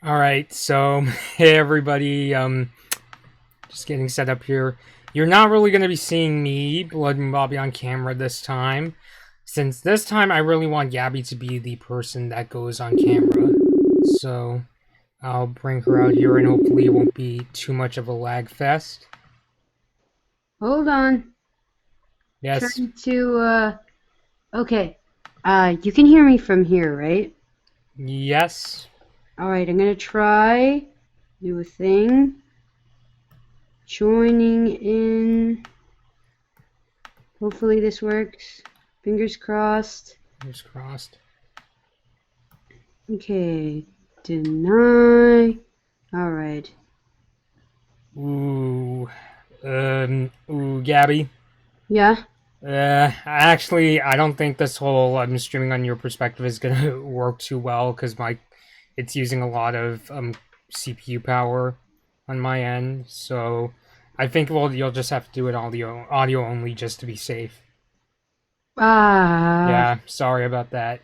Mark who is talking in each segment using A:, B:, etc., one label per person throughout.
A: All right, so hey everybody, just getting set up here. You're not really going to be seeing me, Blood and Bobby, on camera this time, since this time I really want Gabby to be the person that goes on camera. So I'll bring her out here, and hopefully it won't be too much of a lag fest.
B: Hold on.
A: Yes,
B: Trying to, okay. You can hear me from here, right?
A: yes.
B: Alright, I'm gonna try. Do a thing. Joining in. Hopefully this works. Fingers crossed.
A: Fingers crossed.
B: Okay. Deny. Alright.
A: Gabby.
B: Yeah?
A: Actually, I don't think this whole streaming on your perspective is gonna work too well because it's using a lot of CPU power on my end. So I think you'll just have to do it audio only just to be safe.
B: Ah.
A: Yeah, sorry about that.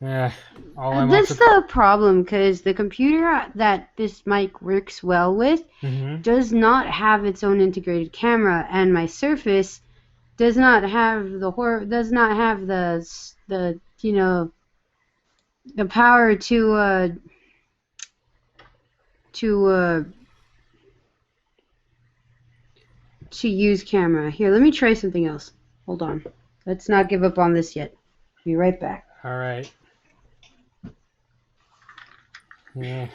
A: Yeah, all I want
B: That's
A: for.
B: the problem, because the computer that this mic works well with
A: Mm-hmm.
B: does not have its own integrated camera, and my Surface does not have the the power to uh to use camera. Here, let me try something else. Hold on. Let's not give up on this yet. Be right back.
A: All right. Yeah.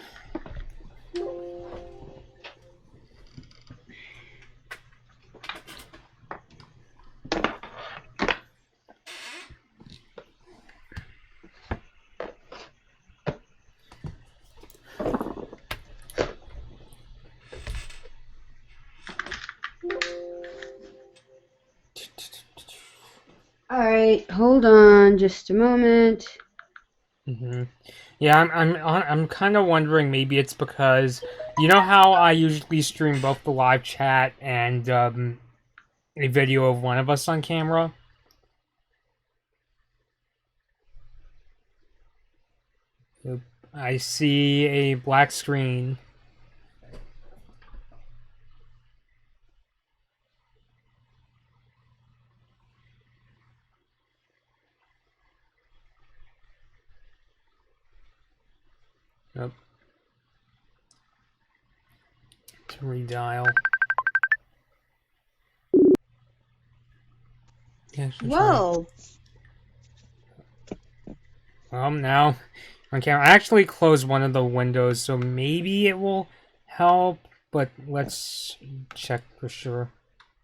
B: All right, hold on just a moment.
A: Mm-hmm. Yeah, I'm kind of wondering, maybe it's because you know how I usually stream both the live chat and a video of one of us on camera. Yep. I see a black screen. Yep. To redial. Yeah, should try.
B: Whoa.
A: Well, now on camera. I actually closed one of the windows, so maybe it will help. But let's check for sure.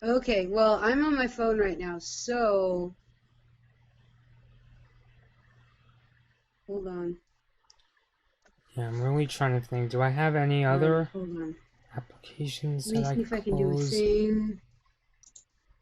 B: Okay, well, I'm on my phone right now, so hold on.
A: Yeah, I'm really trying to think. Do I have any
B: All right,
A: other
B: hold on.
A: applications
B: Let
A: that
B: me
A: I
B: see
A: could
B: if I can do a
A: close?
B: thing.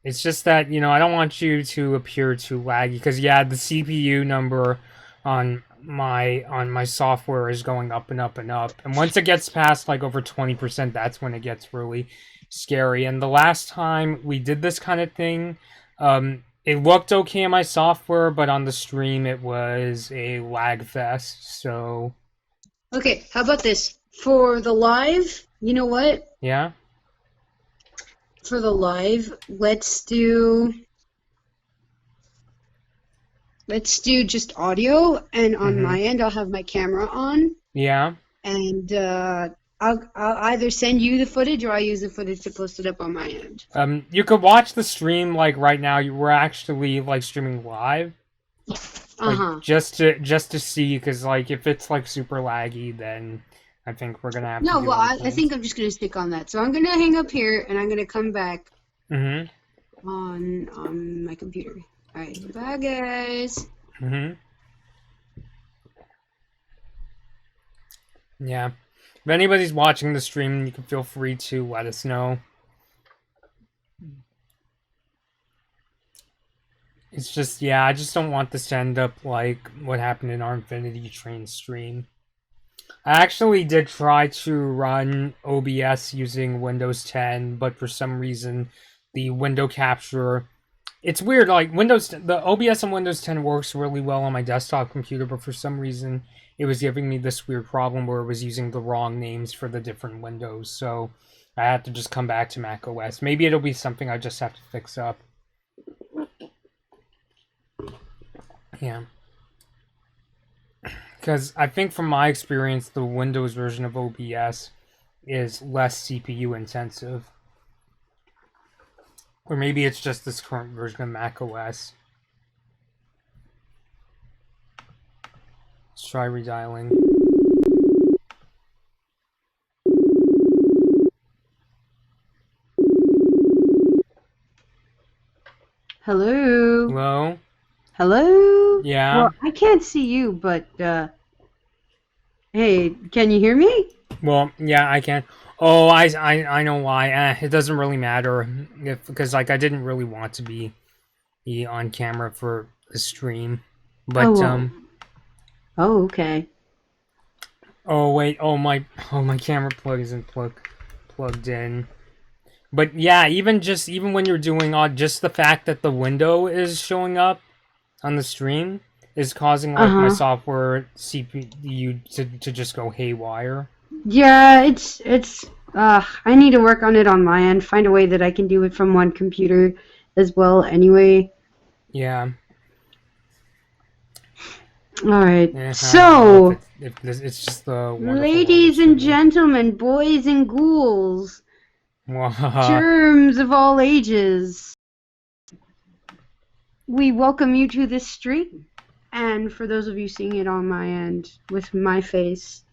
A: It's just that, I don't want you to appear too laggy because yeah, the CPU number on my software is going up and up and up. And once it gets past like over 20%, that's when it gets really scary. And the last time we did this kind of thing, it looked okay in my software, but on the stream it was a lag fest. So,
B: Okay, how about this? For the live, you know what?
A: yeah.
B: For the live, let's do just audio, and on
A: Mhm.
B: my end I'll have my camera on,
A: Yeah.
B: and I'll either send you the footage or I'll use the footage to post it up on my end.
A: You could watch the stream like right now. We're actually like streaming live. Like
B: Uh-huh.
A: just to see, because like if it's like super laggy, then I think we're gonna have to
B: No,
A: do
B: well,
A: other
B: I think
A: things.
B: I'm just gonna stick on that. So I'm gonna hang up here and I'm gonna come back
A: Mm-hmm.
B: on my computer. All right, bye guys.
A: Mm-hmm. Yeah. If anybody's watching the stream, you can feel free to let us know. It's just, yeah, I just don't want this to end up like what happened in our Infinity Train stream. I actually did try to run OBS using Windows 10, but for some reason, the window capture. It's weird, like the OBS on Windows 10 works really well on my desktop computer, but for some reason it was giving me this weird problem where it was using the wrong names for the different windows. So I had to just come back to macOS. Maybe it'll be something I just have to fix up. Yeah. Because I think from my experience, the Windows version of OBS is less CPU intensive. Or maybe it's just this current version of macOS. Let's try redialing.
B: Hello?
A: Hello?
B: Hello?
A: Yeah?
B: Well, I can't see you, but, hey, can you hear me?
A: Well, yeah, I can. Oh, I know why. It doesn't really matter because like I didn't really want to be on camera for the stream, but
B: Oh, okay.
A: Oh wait, my camera plug isn't plugged in. But yeah, even when you're doing just the fact that the window is showing up on the stream is causing like my software CPU to just go haywire.
B: Yeah, I need to work on it on my end, find a way that I can do it from one computer as well anyway.
A: Yeah.
B: Alright,
A: I
B: so,
A: don't know if it's just the
B: ladies and gentlemen, boys and ghouls, germs of all ages, we welcome you to this stream. And for those of you seeing it on my end with my face,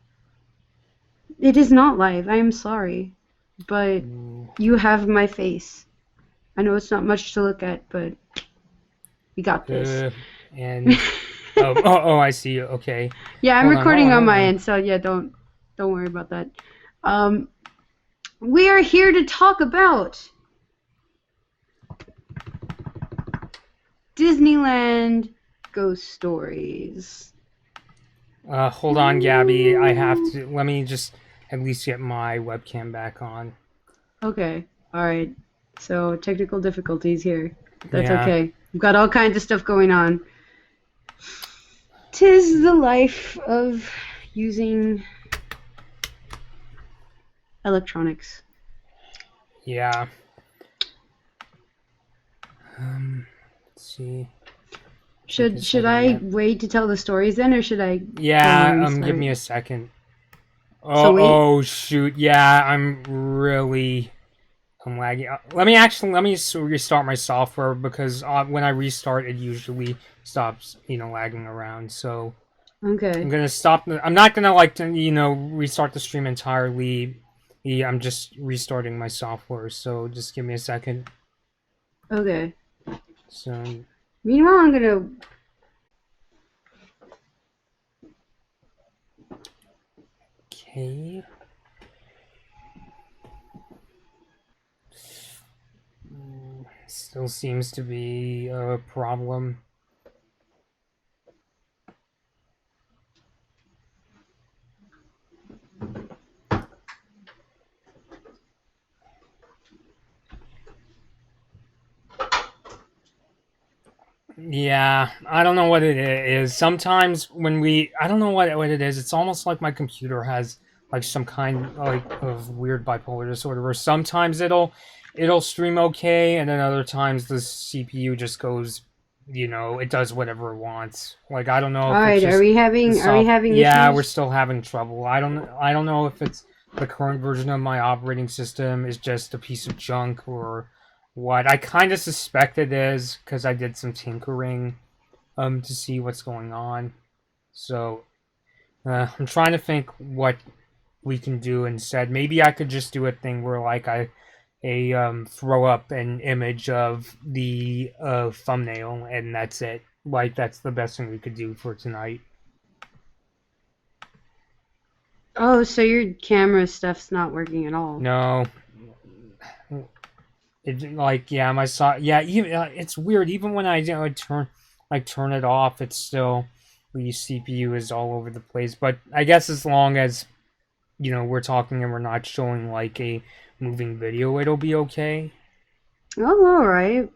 B: it is not live. I am sorry, but you have my face. I know it's not much to look at, but we got this.
A: And oh, I see. Okay.
B: Yeah, I'm recording on my end, so yeah, don't worry about that. We are here to talk about Disneyland ghost stories.
A: Hold on, Gabby. I have to. Let me just at least get my webcam back on.
B: Okay. All right. So technical difficulties here. That's okay. We've got all kinds of stuff going on. 'Tis the life of using electronics.
A: Yeah. Let's see.
B: Should I wait to tell the stories then, or should I?
A: Yeah. Give me a second. Oh shoot. Yeah, I'm lagging. Let me restart my software because when I restart, it usually stops, lagging around. So
B: okay,
A: I'm gonna stop. I'm not gonna restart the stream entirely. I'm just restarting my software. So just give me a second.
B: Okay.
A: So
B: meanwhile, I'm gonna.
A: Okay. Still seems to be a problem. Yeah, I don't know what it is. Sometimes I don't know what it is. It's almost like my computer has like some kind of weird bipolar disorder where sometimes it'll stream okay, and then other times the CPU just goes, it does whatever it wants. Like I don't know if it's just
B: are we having
A: yeah,
B: issues?
A: we're still having trouble. I don't know if it's the current version of my operating system is just a piece of junk or what. I kind of suspect it is because I did some tinkering to see what's going on. So I'm trying to think what we can do instead. Maybe I could just do a thing where like I throw up an image of the thumbnail and that's it. Like that's the best thing we could do for tonight.
B: Oh, so your camera stuff's not working at all?
A: No. It's weird. Even when I turn it off, it's still the CPU is all over the place. But I guess as long as we're talking and we're not showing like a moving video, it'll be okay.
B: Oh, all right.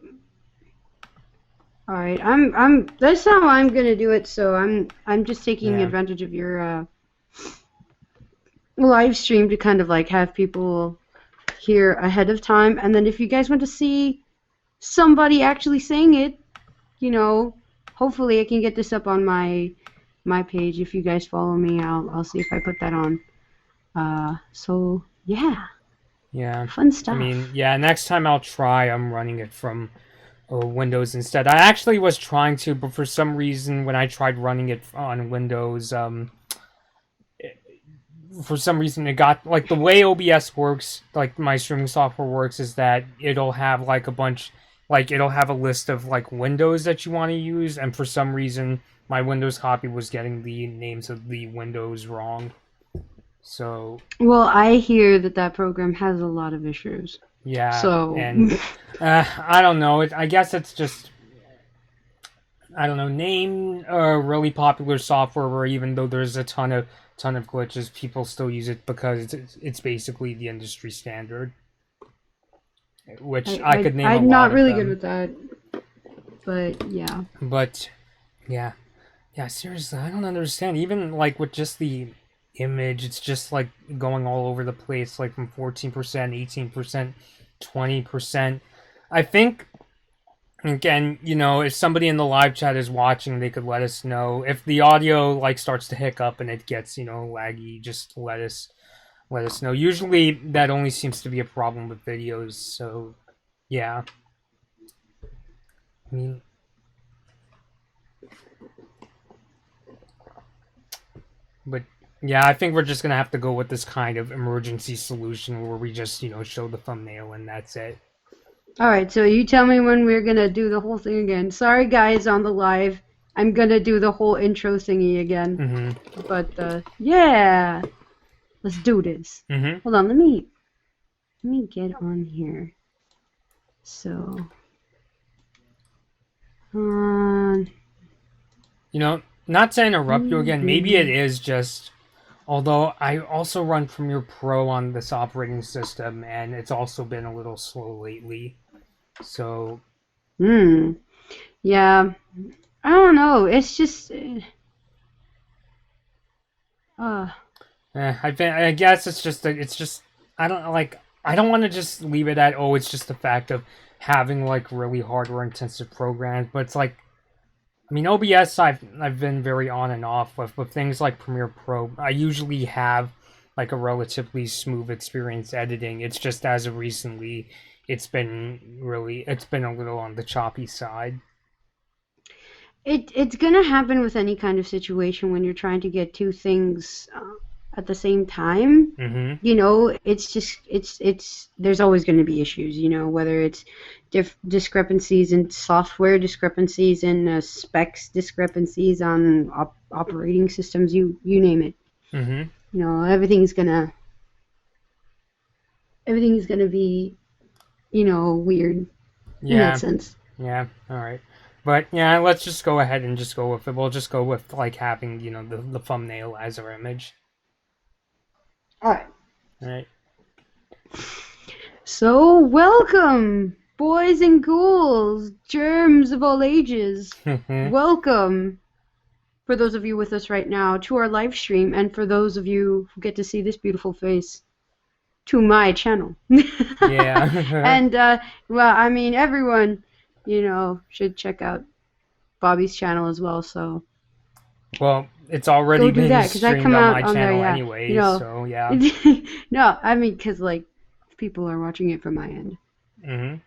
B: All right, I'm. That's how I'm gonna do it. So I'm just taking
A: Yeah.
B: advantage of your live stream to kind of like have people here ahead of time, and then if you guys want to see somebody actually saying it, you know, hopefully I can get this up on my page. If you guys follow me, I'll see if I put that on. So yeah,
A: Yeah.
B: fun stuff.
A: I mean, yeah, next time I'll try. I'm running it from Windows instead. I actually was trying to, but for some reason, when I tried running it on Windows, for some reason it got like the way OBS works, like my streaming software works, is that it'll have like a bunch, like it'll have a list of like windows that you want to use, and for some reason my Windows copy was getting the names of the windows wrong. So
B: Well, I hear that program has a lot of issues.
A: yeah,
B: So
A: and I don't know. I guess it's just, I don't know. Name a really popular software where even though there's a ton of glitches, people still use it because it's basically the industry standard. Which I could name a lot
B: I'm not
A: of
B: really
A: them.
B: good with that, but yeah.
A: But yeah, seriously, I don't understand. Even like with just the image, it's just like going all over the place, like from 14%, 18%, 20%. I think, again, if somebody in the live chat is watching, they could let us know if the audio like starts to hiccup and it gets laggy. Just let us know. Usually that only seems to be a problem with videos. So yeah, I mean, but yeah, I think we're just gonna have to go with this kind of emergency solution where we just show the thumbnail and that's it.
B: Alright, so you tell me when we're gonna do the whole thing again. Sorry guys on the live. I'm gonna do the whole intro thingy again.
A: Mm-hmm.
B: But yeah. Let's do this.
A: Mm-hmm.
B: Hold on, let me get on here. So
A: Not to interrupt you again, maybe it is just, although I also run Premiere Pro on this operating system and it's also been a little slow lately. So
B: yeah. I don't know. It's just
A: I guess it's just I don't want to just leave it at, oh, it's just the fact of having like really hardware intensive programs, but it's like, I mean, OBS I've been very on and off with things like Premiere Pro. I usually have like a relatively smooth experience editing. It's just as of recently it's been a little on the choppy side.
B: It's gonna happen with any kind of situation when you're trying to get two things at the same time.
A: Mm-hmm.
B: It's just there's always going to be issues. Whether it's discrepancies in software, discrepancies in specs, discrepancies on operating systems. You name it.
A: Mm-hmm.
B: Everything's gonna be weird in that sense.
A: Yeah. All right. But yeah, let's just go ahead and just go with it. We'll just go with like having the thumbnail as our image.
B: All right.
A: All right.
B: So welcome, boys and ghouls, germs of all ages. Welcome, for those of you with us right now, to our live stream, and for those of you who get to see this beautiful face, to my channel.
A: Yeah.
B: And well, I mean, everyone, should check out Bobby's channel as well. So.
A: Well, it's already been
B: that,
A: streamed
B: I come
A: on
B: out
A: my
B: on
A: channel
B: there, yeah.
A: anyway, so yeah.
B: No, I mean, because like people are watching it from my end.
A: Mm-hmm.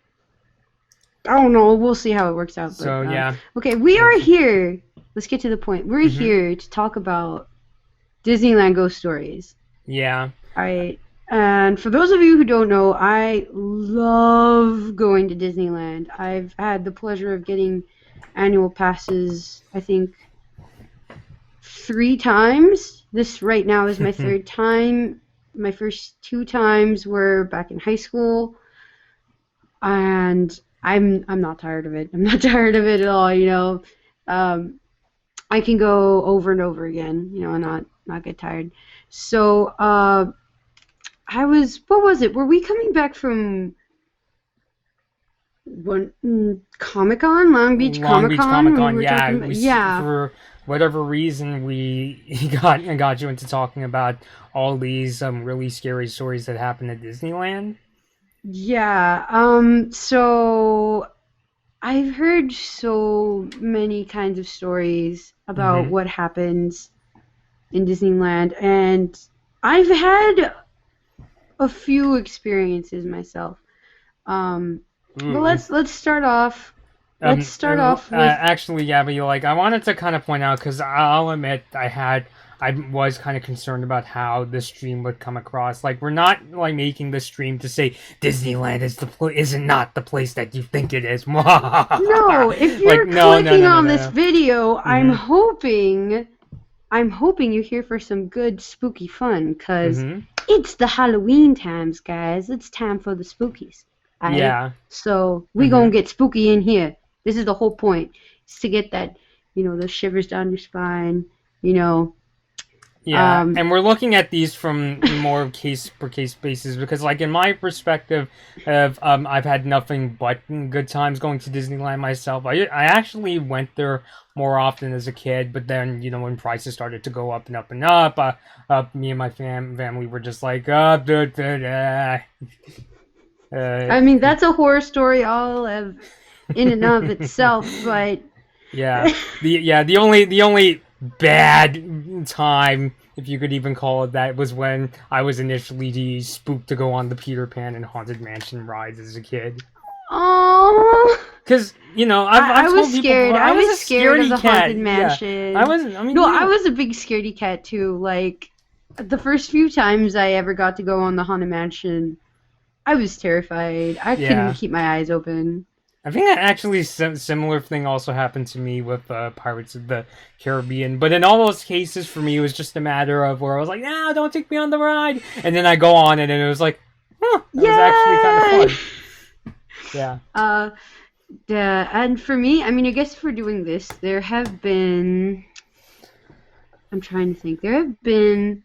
B: I don't know. We'll see how it works out.
A: So
B: but,
A: yeah.
B: Okay, we are here. Let's get to the point. We're here to talk about Disneyland Ghost Stories.
A: Yeah.
B: All right. And for those of you who don't know, I love going to Disneyland. I've had the pleasure of getting annual passes, I think, 3 times. This right now is my 3rd time. My first 2 times were back in high school, and I'm not tired of it. I'm not tired of it at all. I can go over and over again, and not get tired. So what was it? Were we coming back from Comic-Con, Long Beach
A: Long Beach
B: Comic-Con,
A: Comic
B: when we
A: Con.
B: were
A: Yeah,
B: talking about, yeah.
A: for whatever reason we got you into talking about all these really scary stories that happened at Disneyland.
B: Yeah, so I've heard so many kinds of stories about
A: Mm-hmm.
B: what happens in Disneyland, and I've had a few experiences myself. Um, but
A: Ooh.
B: let's start off. Let's start off with
A: Actually, yeah, but I wanted to kind of point out because I'll admit I was kind of concerned about how the stream would come across. Like, we're not like making the stream to say Disneyland is not the place that you think it is.
B: no. If
A: Like,
B: you're
A: no, no,
B: clicking
A: no, no,
B: on this
A: no.
B: video,
A: Mm-hmm.
B: I'm hoping you're here for some good spooky fun, cause
A: Mm-hmm.
B: it's the Halloween times, guys. It's time for the spookies. Alright?
A: Yeah.
B: So we
A: Mm-hmm.
B: gonna get spooky in here. This is the whole point. Is to get that, those shivers down your spine, you know.
A: Yeah,
B: Um
A: and we're looking at these from more case per case basis because, like, in my perspective, of I've had nothing but good times going to Disneyland myself. I actually went there more often as a kid, but then when prices started to go up and up and up, me and my family were just like, duh, duh, duh. Uh,
B: I mean, that's a horror story all of in and of itself, but
A: yeah, the only bad time, if you could even call it that, was when I was initially spooked to go on the Peter Pan and Haunted Mansion rides as a kid.
B: oh,
A: Because I've
B: I was
A: told people
B: scared.
A: before
B: I
A: I was
B: was
A: a
B: scared of
A: scaredy
B: the
A: cat.
B: Haunted
A: Yeah, I
B: Mansion.
A: was. I mean,
B: No, I was a big scaredy cat too. Like the first few times I ever got to go on the Haunted Mansion, I was terrified. I couldn't
A: yeah.
B: keep my eyes open.
A: I think that actually similar thing also happened to me with Pirates of the Caribbean. But in all those cases, for me, it was just a matter of where I was like, "No, don't take me on the ride," and then I go on it, and it was like, "Huh, that was actually kind of
B: Yay!
A: fun." Yeah.
B: uh, and for me, I mean, I guess for doing this, there have been. I'm trying to think. There have been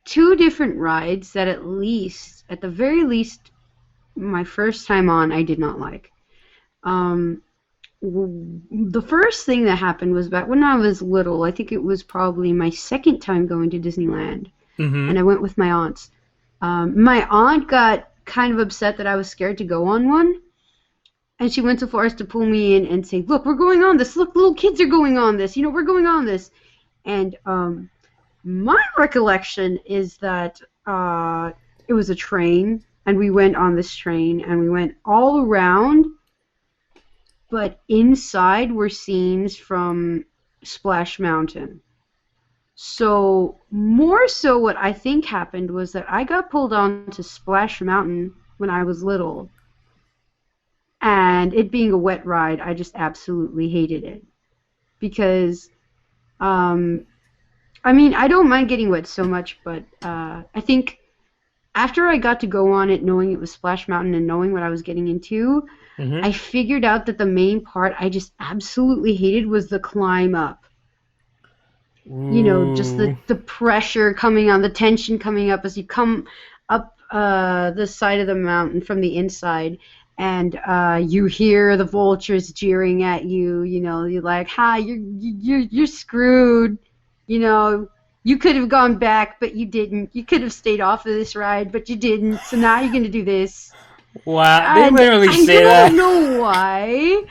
B: two different rides that at the very least, my first time on, I did not like. Um, the first thing that happened was back when I was little. I think it was probably my second time going to Disneyland,
A: Mm-hmm.
B: and I went with my aunts. My aunt got kind of upset that I was scared to go on one, and she went so far as to pull me in and say, "Look, we're going on this. Look, little kids are going on this. We're going on this." And my recollection is that it was a train, and we went on this train, and we went all around, but inside were scenes from Splash Mountain. So, more so, what I think happened was that I got pulled on to Splash Mountain when I was little, and it being a wet ride, I just absolutely hated it. Because, um, I mean, I don't mind getting wet so much, but I think after I got to go on it knowing it was Splash Mountain and knowing what I was getting into,
A: Mm-hmm.
B: I figured out that the main part I just absolutely hated was the climb up. Just
A: Ooh.
B: the pressure coming on, the tension coming up as you come up the side of the mountain from the inside, and you hear the vultures jeering at you. You're like, "Ha, you're screwed." You could have gone back, but you didn't. You could have stayed off of this ride, but you didn't. So now you're gonna do this.
A: Wow, they
B: And
A: literally
B: I
A: say
B: don't
A: that.
B: know why.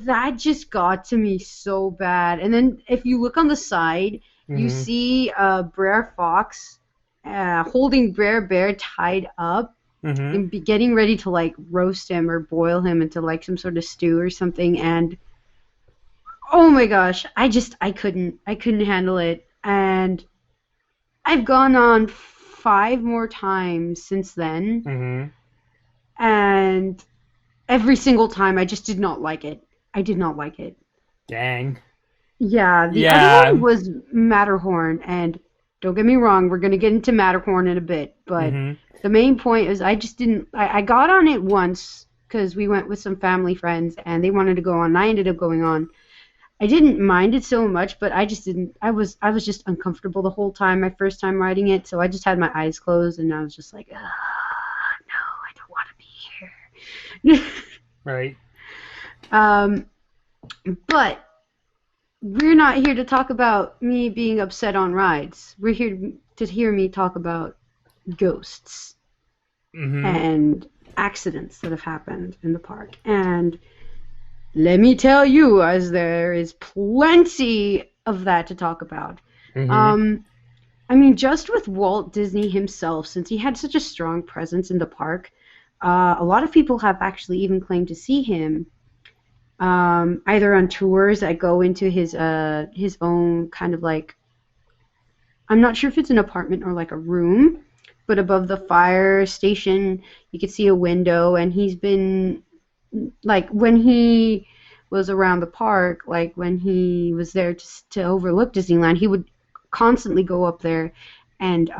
B: That just got to me so bad. And then if you look on the side, you
A: Mm-hmm.
B: see Brer Fox holding Brer Bear tied up
A: Mm-hmm.
B: and be getting ready to like roast him or boil him into like some sort of stew or something. And oh my gosh, I couldn't handle it. And I've gone on 5 more times since then,
A: Mm-hmm.
B: and every single time I just did not like it. I did not like it.
A: Dang.
B: Yeah, the other one
A: Yeah.
B: was Matterhorn, and don't get me wrong, we're gonna get into Matterhorn in a bit, but
A: Mm-hmm.
B: the main point is I just didn't. I got on it once because we went with some family friends and they wanted to go on, and I ended up going on. I didn't mind it so much, but I just didn't. I was just uncomfortable the whole time. My first time riding it, so I just had my eyes closed and I was just like, no, I don't want to be here.
A: Right.
B: um, but we're not here to talk about me being upset on rides. We're here to hear me talk about ghosts
A: Mm-hmm.
B: and accidents that have happened in the park. And let me tell you, as there is plenty of that to talk about.
A: Mm-hmm.
B: Um, I mean, just with Walt Disney himself, since he had such a strong presence in the park, a lot of people have actually even claimed to see him, either on tours that go into his own kind of like, I'm not sure if it's an apartment or like a room, but above the fire station you could see a window, and he's been like when he was around the park, like when he was there to overlook Disneyland, he would constantly go up there and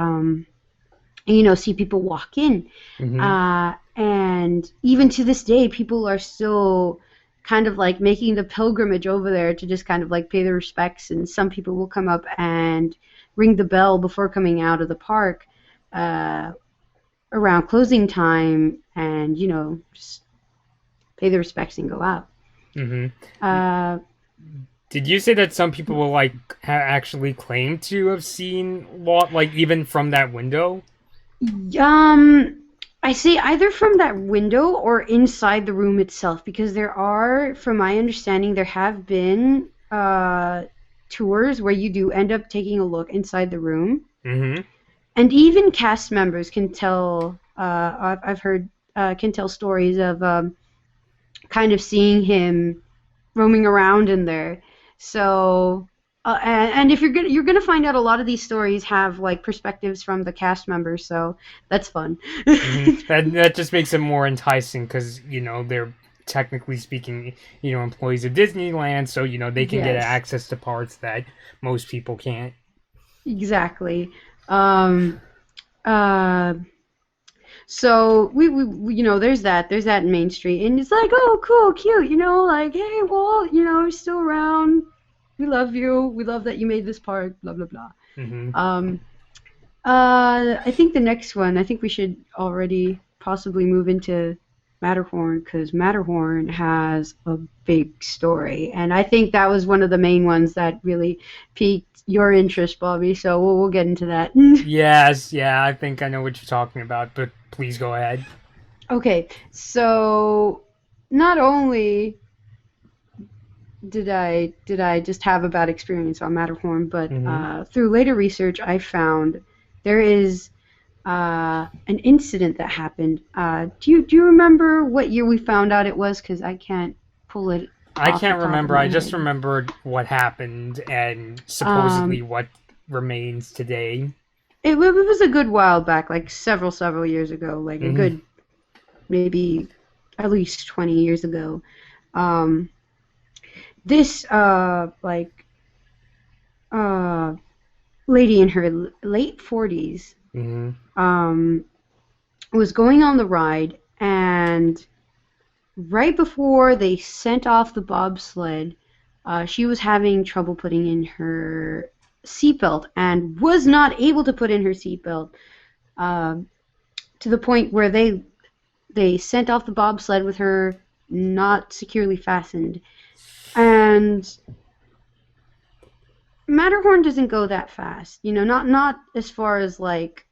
B: see people walk in.
A: Mm-hmm.
B: And even to this day, people are still kind of like making the pilgrimage over there to just kind of like pay their respects. And some people will come up and ring the bell before coming out of the park uh, around closing time, and just pay their respects and go out.
A: Mm-hmm.
B: Uh,
A: Did you say that some people will like actually claim to have seen Walt, like even from that window?
B: Um, I see either from that window or inside the room itself, because there are, from my understanding, there have been tours where you do end up taking a look inside the room,
A: Mm-hmm.
B: and even cast members can tell. I've heard can tell stories of kind of seeing him roaming around in there. So, and if you're gonna find out, a lot of these stories have like perspectives from the cast members, so that's fun.
A: Mm-hmm. That just makes it more enticing because they're technically speaking employees of Disneyland, so they can get
B: Yes,
A: access to parts that most people can't.
B: exactly. Um, uh, so there's that in Main Street, and it's like, oh, cool, cute, like, hey, Walt, you're still around. We love you. We love that you made this park. Blah blah blah.
A: Mm-hmm.
B: Um, I think the next one, I think we should already possibly move into Matterhorn, because Matterhorn has a big story, and I think that was one of the main ones that really piqued your interest, Bobby. So we'll get into that.
A: Yes, yeah, I think I know what you're talking about, but please go ahead.
B: Okay, so not only did I just have a bad experience on Matterhorn, but
A: Mm-hmm.
B: through later research, I found there is an incident that happened. Do you remember what year we found out it was? Because I can't pull it
A: I
B: off the
A: can't
B: top of
A: remember.
B: my
A: I just
B: head.
A: remembered what happened and supposedly
B: Um,
A: what remains today.
B: it was a good while back, like several years ago, like a
A: Mm-hmm.
B: good maybe at least 20 years ago. Um, this uh lady in her late 40s
A: Mm-hmm.
B: um was going on the ride, and right before they sent off the bobsled, she was having trouble putting in her seatbelt and was not able to put in her seatbelt, um, to the point where they sent off the bobsled with her not securely fastened. And Matterhorn doesn't go that fast, not as far as like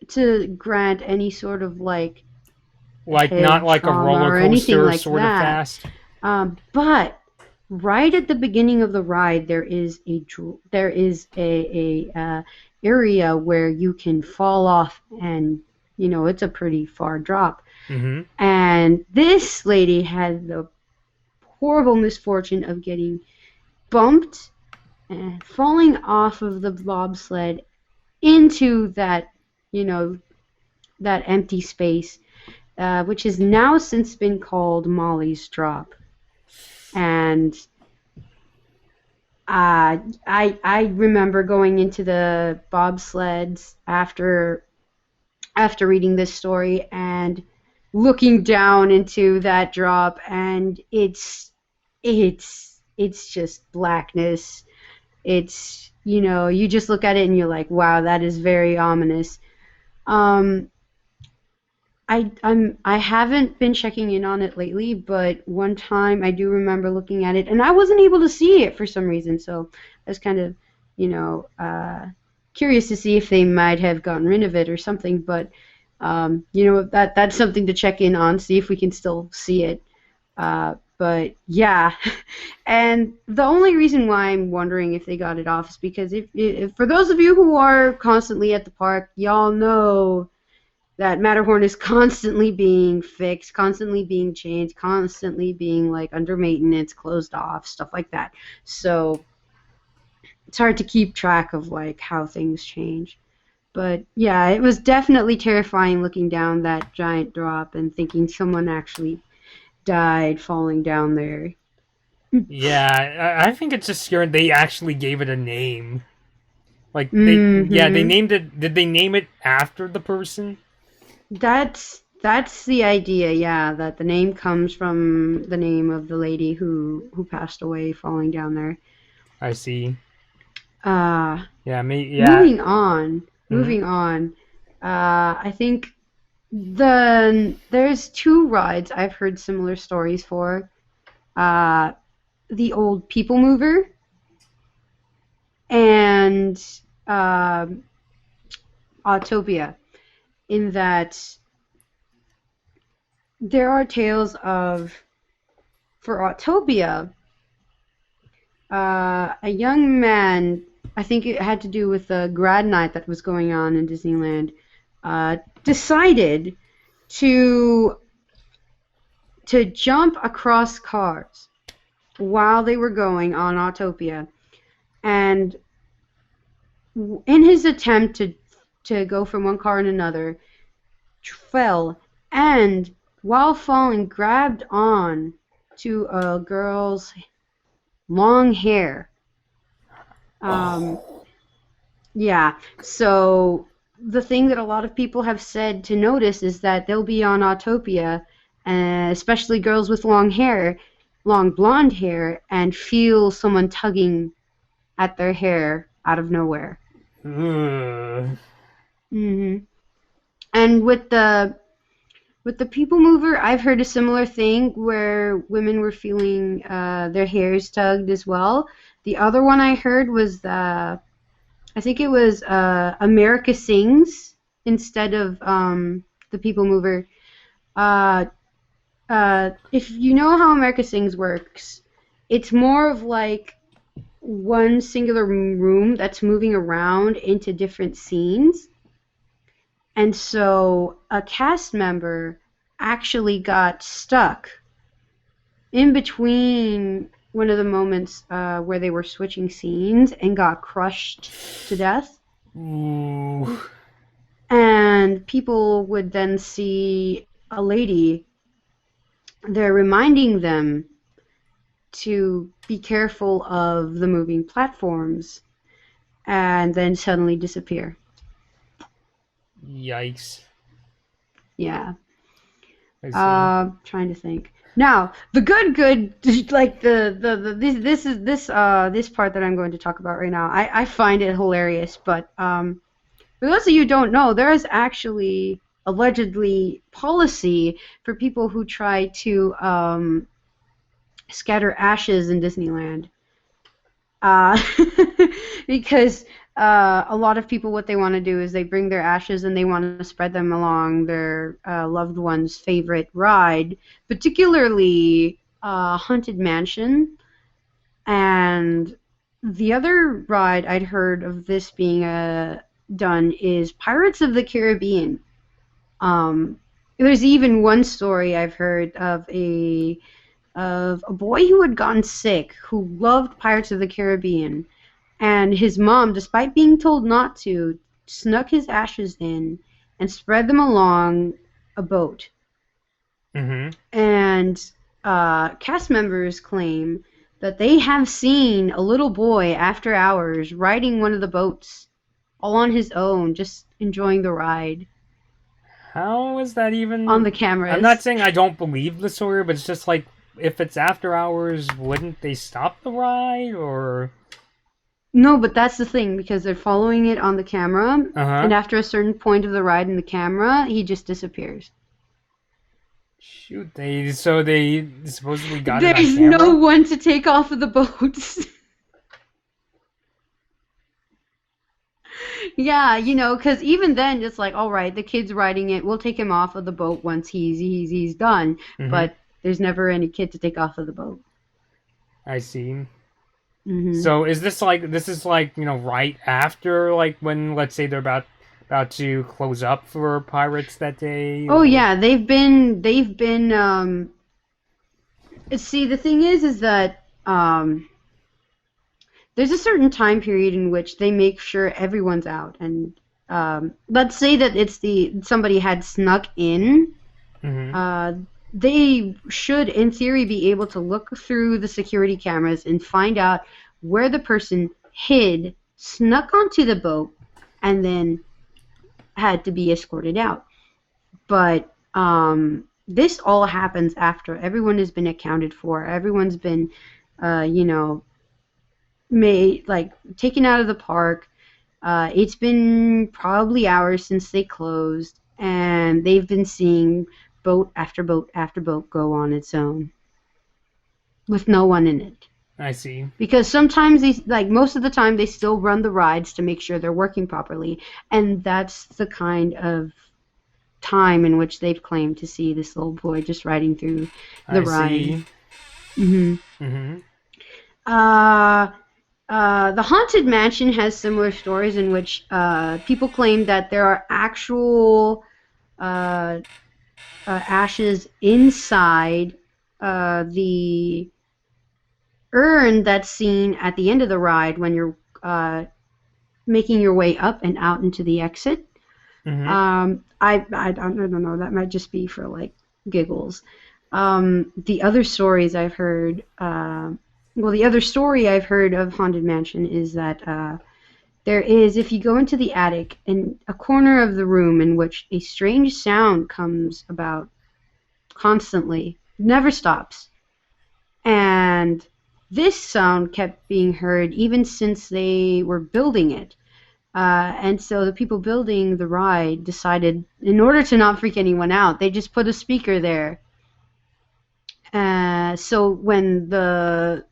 B: to grant any sort of like
A: Like not
B: head
A: like a
B: trauma
A: roller
B: or anything
A: coaster
B: like
A: sort of
B: that.
A: fast.
B: But right at the beginning of the ride, there is a area where you can fall off, and it's a pretty far drop.
A: Mm-hmm.
B: And this lady had the horrible misfortune of getting bumped and falling off of the bobsled into you know, that empty space, which has now since been called Molly's Drop. And I remember going into the bobsleds after reading this story and looking down into that drop, and it's just blackness. It's you just look at it and you're like, wow, that is very ominous. Um, I haven't been checking in on it lately, but one time I do remember looking at it, and I wasn't able to see it for some reason. So I was kind of, you know, curious to see if they might have gotten rid of it or something. But you know, that's something to check in on, see if we can still see it. But yeah, and the only reason why I'm wondering if they got it off is because if for those of you who are constantly at the park, y'all know that Matterhorn is constantly being fixed, constantly being changed, constantly being like under maintenance, closed off, stuff like that. So it's hard to keep track of like how things change. But yeah, it was definitely terrifying looking down that giant drop and thinking someone actually died falling down there.
A: Yeah, I think it's just scary they actually gave it a name. Like they
B: Mm-hmm.
A: named it. Did they name it after the person?
B: That's the idea, yeah, that the name comes from the name of the lady who passed away falling down there.
A: I see.
B: Uh
A: Yeah, me. Yeah.
B: moving on,
A: Hmm.
B: moving on. I think there's two rides I've heard similar stories for. Uh the old People Mover and uh, Autopia, in that there are tales of, for Autopia, a young man, I think it had to do with the grad night that was going on in Disneyland, decided to jump across cars while they were going on Autopia, and in his attempt to go from one car to another, fell, and while falling, grabbed on to a girl's long hair. Um,
A: Oh.
B: yeah, so the thing that a lot of people have said to notice is that they'll be on Autopia, especially girls with long hair, long blonde hair, and feel someone tugging at their hair out of nowhere.
A: Ugh.
B: hmm And with the People Mover, I've heard a similar thing where women were feeling their hairs tugged as well. The other one I heard was I think it was America Sings instead of the People Mover. Uh, if you know how America Sings works, it's more of like one singular room that's moving around into different scenes. And so a cast member actually got stuck in between one of the moments where they were switching scenes and got crushed to death.
A: Ooh.
B: And people would then see a lady there reminding them to be careful of the moving platforms, and then suddenly disappear.
A: Yikes.
B: Yeah.
A: I see.
B: Trying to think. Now, the good, like this part that I'm going to talk about right now, I find it hilarious. But for those of you who don't know, there is actually allegedly policy for people who try to scatter ashes in Disneyland. Uh, because a lot of people, what they want to do is they bring their ashes and they want to spread them along their loved one's favorite ride, particularly Haunted Mansion. And the other ride I'd heard of this being done is Pirates of the Caribbean. Um, there's even one story I've heard of a boy who had gotten sick who loved Pirates of the Caribbean, and his mom, despite being told not to, snuck his ashes in and spread them along a boat.
A: Mm-hmm.
B: And cast members claim that they have seen a little boy after hours riding one of the boats all on his own, just enjoying the ride
A: How is that
B: on the
A: even? I'm not
B: cameras.
A: saying I don't believe the story, but it's just like if it's after hours, wouldn't they stop the ride or?
B: No, but that's the thing, because they're following it on the camera,
A: Uh huh.
B: and after a certain point of the ride in the camera, he just disappears.
A: Shoot, they supposedly got it on
B: There's no
A: camera.
B: one to take off of the boats. Yeah, because even then it's like, all right, the kid's riding it. We'll take him off of the boat once he's done.
A: Mm-hmm.
B: But there's never any kid to take off of the boat.
A: I see.
B: Hmm.
A: So this is like right after like when let's say they're about to close up for pirates that day
B: Oh
A: or
B: yeah, they've been. See, the thing is that there's a certain time period in which they make sure everyone's out, and let's say that somebody had snuck in.
A: mm-hmm.
B: Uh, they should, in theory, be able to look through the security cameras and find out where the person hid, snuck onto the boat, and then had to be escorted out. But this all happens after everyone has been accounted for. Everyone's been, made like taken out of the park. It's been probably hours since they closed, and they've been seeing boat after boat after boat go on its own with no one in it.
A: I see.
B: Because sometimes most of the time they still run the rides to make sure they're working properly, and that's the kind of time in which they've claimed to see this little boy just riding through the
A: I
B: ride.
A: see.
B: Hmm.
A: Mm-hmm.
B: The Haunted Mansion has similar stories in which people claim that there are actual ashes inside the urn that's seen at the end of the ride when you're making your way up and out into the exit.
A: Mm-hmm.
B: I don't know. That might just be for like giggles. The other stories I've heard. The other story I've heard of Haunted Mansion is that there is, if you go into the attic, in a corner of the room in which a strange sound comes about constantly, never stops. And this sound kept being heard even since they were building it. And so the people building the ride decided, in order to not freak anyone out, they just put a speaker there. So when the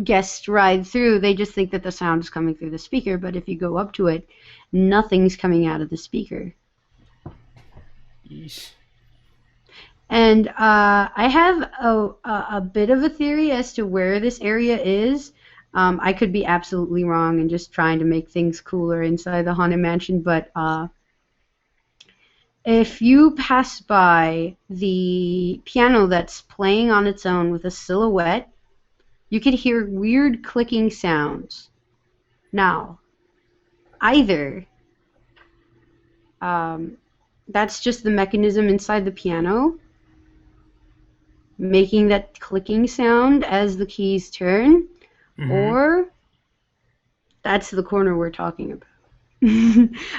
B: guests ride through, they just think that the sound is coming through the speaker, but if you go up to it, nothing's coming out of the speaker.
A: Yeesh.
B: And I have a bit of a theory as to where this area is. I could be absolutely wrong and just trying to make things cooler inside the Haunted Mansion, but if you pass by the piano that's playing on its own with a silhouette, you could hear weird clicking sounds. Now, either that's just the mechanism inside the piano making that clicking sound as the keys turn,
A: Mm-hmm.
B: or that's the corner we're talking about.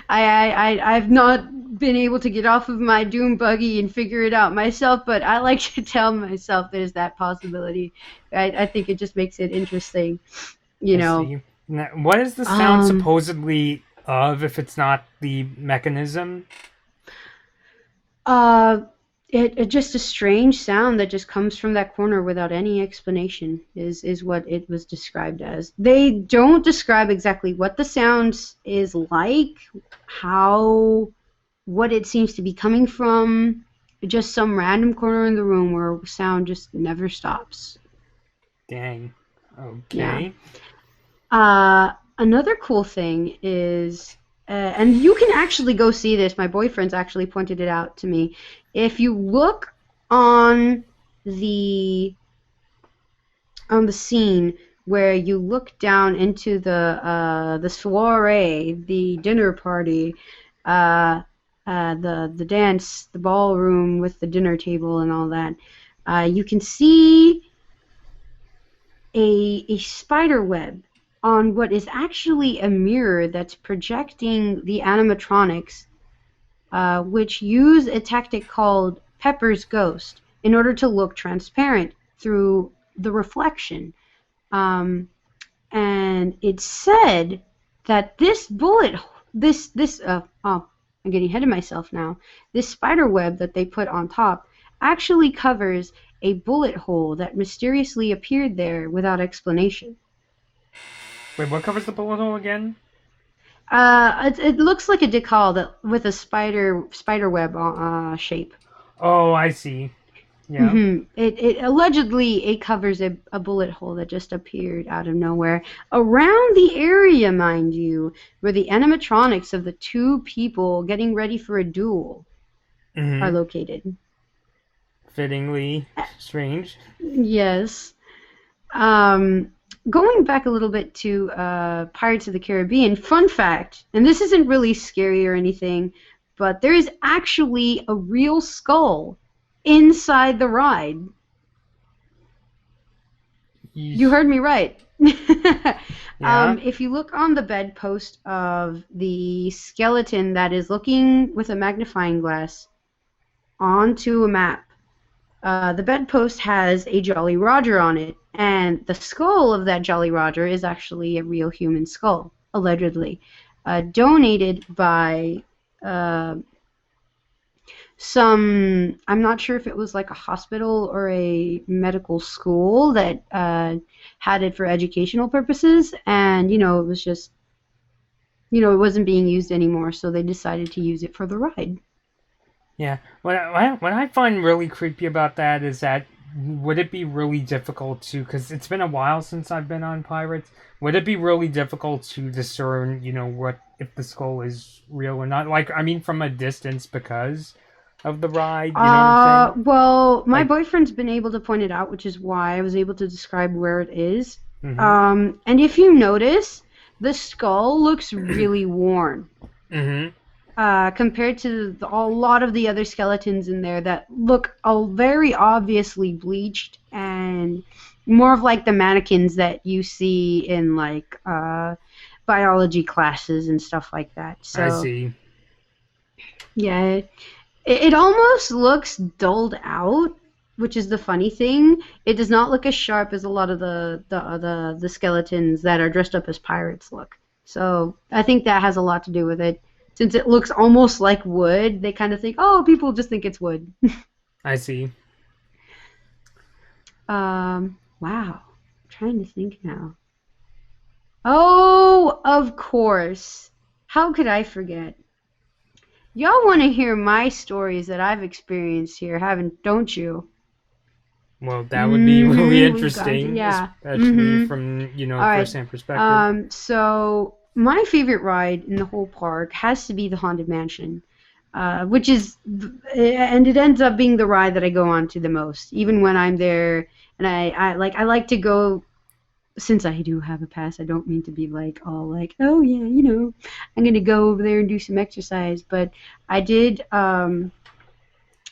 B: I've not been able to get off of my doom buggy and figure it out myself, but I like to tell myself there's that possibility. I think it just makes it interesting,
A: I see. Now, what is the sound supposedly of if it's not the mechanism?
B: It just a strange sound that just comes from that corner without any explanation is what it was described as. They don't describe exactly what the sound is like, what it seems to be coming from. Just some random corner in the room where sound just never stops.
A: Dang. Okay.
B: Yeah. Another cool thing is, and you can actually go see this. My boyfriend's actually pointed it out to me. If you look on the scene where you look down into the soiree, the dinner party, the dance, the ballroom with the dinner table and all that, you can see a spider web on what is actually a mirror that's projecting the animatronics, which use a tactic called Pepper's Ghost in order to look transparent through the reflection. And it's said that this I'm getting ahead of myself now. This spider web that they put on top actually covers a bullet hole that mysteriously appeared there without explanation.
A: Wait, what covers the bullet hole again?
B: It looks like a decal that with a spider web shape.
A: Oh, I see. Yeah.
B: It allegedly it covers a bullet hole that just appeared out of nowhere around the area, mind you, where the animatronics of the two people getting ready for a duel are
A: Mm-hmm.
B: located.
A: Fittingly strange.
B: Yes. Um, Going back a little bit to Pirates of the Caribbean, fun fact, and this isn't really scary or anything, but there is actually a real skull inside the ride. You
A: Yeesh.
B: heard me right.
A: Yeah.
B: If you look on the bedpost of the skeleton that is looking with a magnifying glass onto a map, the bedpost has a Jolly Roger on it, and the skull of that Jolly Roger is actually a real human skull, allegedly, donated by uh, some. I'm not sure if it was like a hospital or a medical school that had it for educational purposes, and it was just it wasn't being used anymore, so they decided to use it for the ride.
A: Yeah. What I find really creepy about that is that would it be really difficult to, because it's been a while since I've been on Pirates, would it be really difficult to discern, what if the skull is real or not? Like, I mean, from a distance because of the ride, you know what I'm saying?
B: Well, my
A: Like,
B: boyfriend's been able to point it out, which is why I was able to describe where it is.
A: mm-hmm.
B: And if you notice, the skull looks really worn
A: Mm-hmm.
B: compared to a lot of the other skeletons in there that look very obviously bleached and more of like the mannequins that you see in like biology classes and stuff like that.
A: I
B: So,
A: see.
B: yeah, it almost looks dulled out, which is the funny thing. It does not look as sharp as a lot of the skeletons that are dressed up as pirates look. So I think that has a lot to do with it. Since it looks almost like wood, they kind of think, oh, people just think it's wood.
A: I see.
B: Wow. I'm trying to think now. Oh, of course. How could I forget? Y'all want to hear my stories that I've experienced here, don't you?
A: Well, that would be really
B: We've gone to,
A: interesting,
B: yeah.
A: especially from,
B: All right.
A: first-hand perspective.
B: So my favorite ride in the whole park has to be the Haunted Mansion, which is, and it ends up being the ride that I go on to the most, even when I'm there. And I like to go, since I do have a pass. I don't mean to be like all like, oh yeah, I'm gonna go over there and do some exercise, but I did.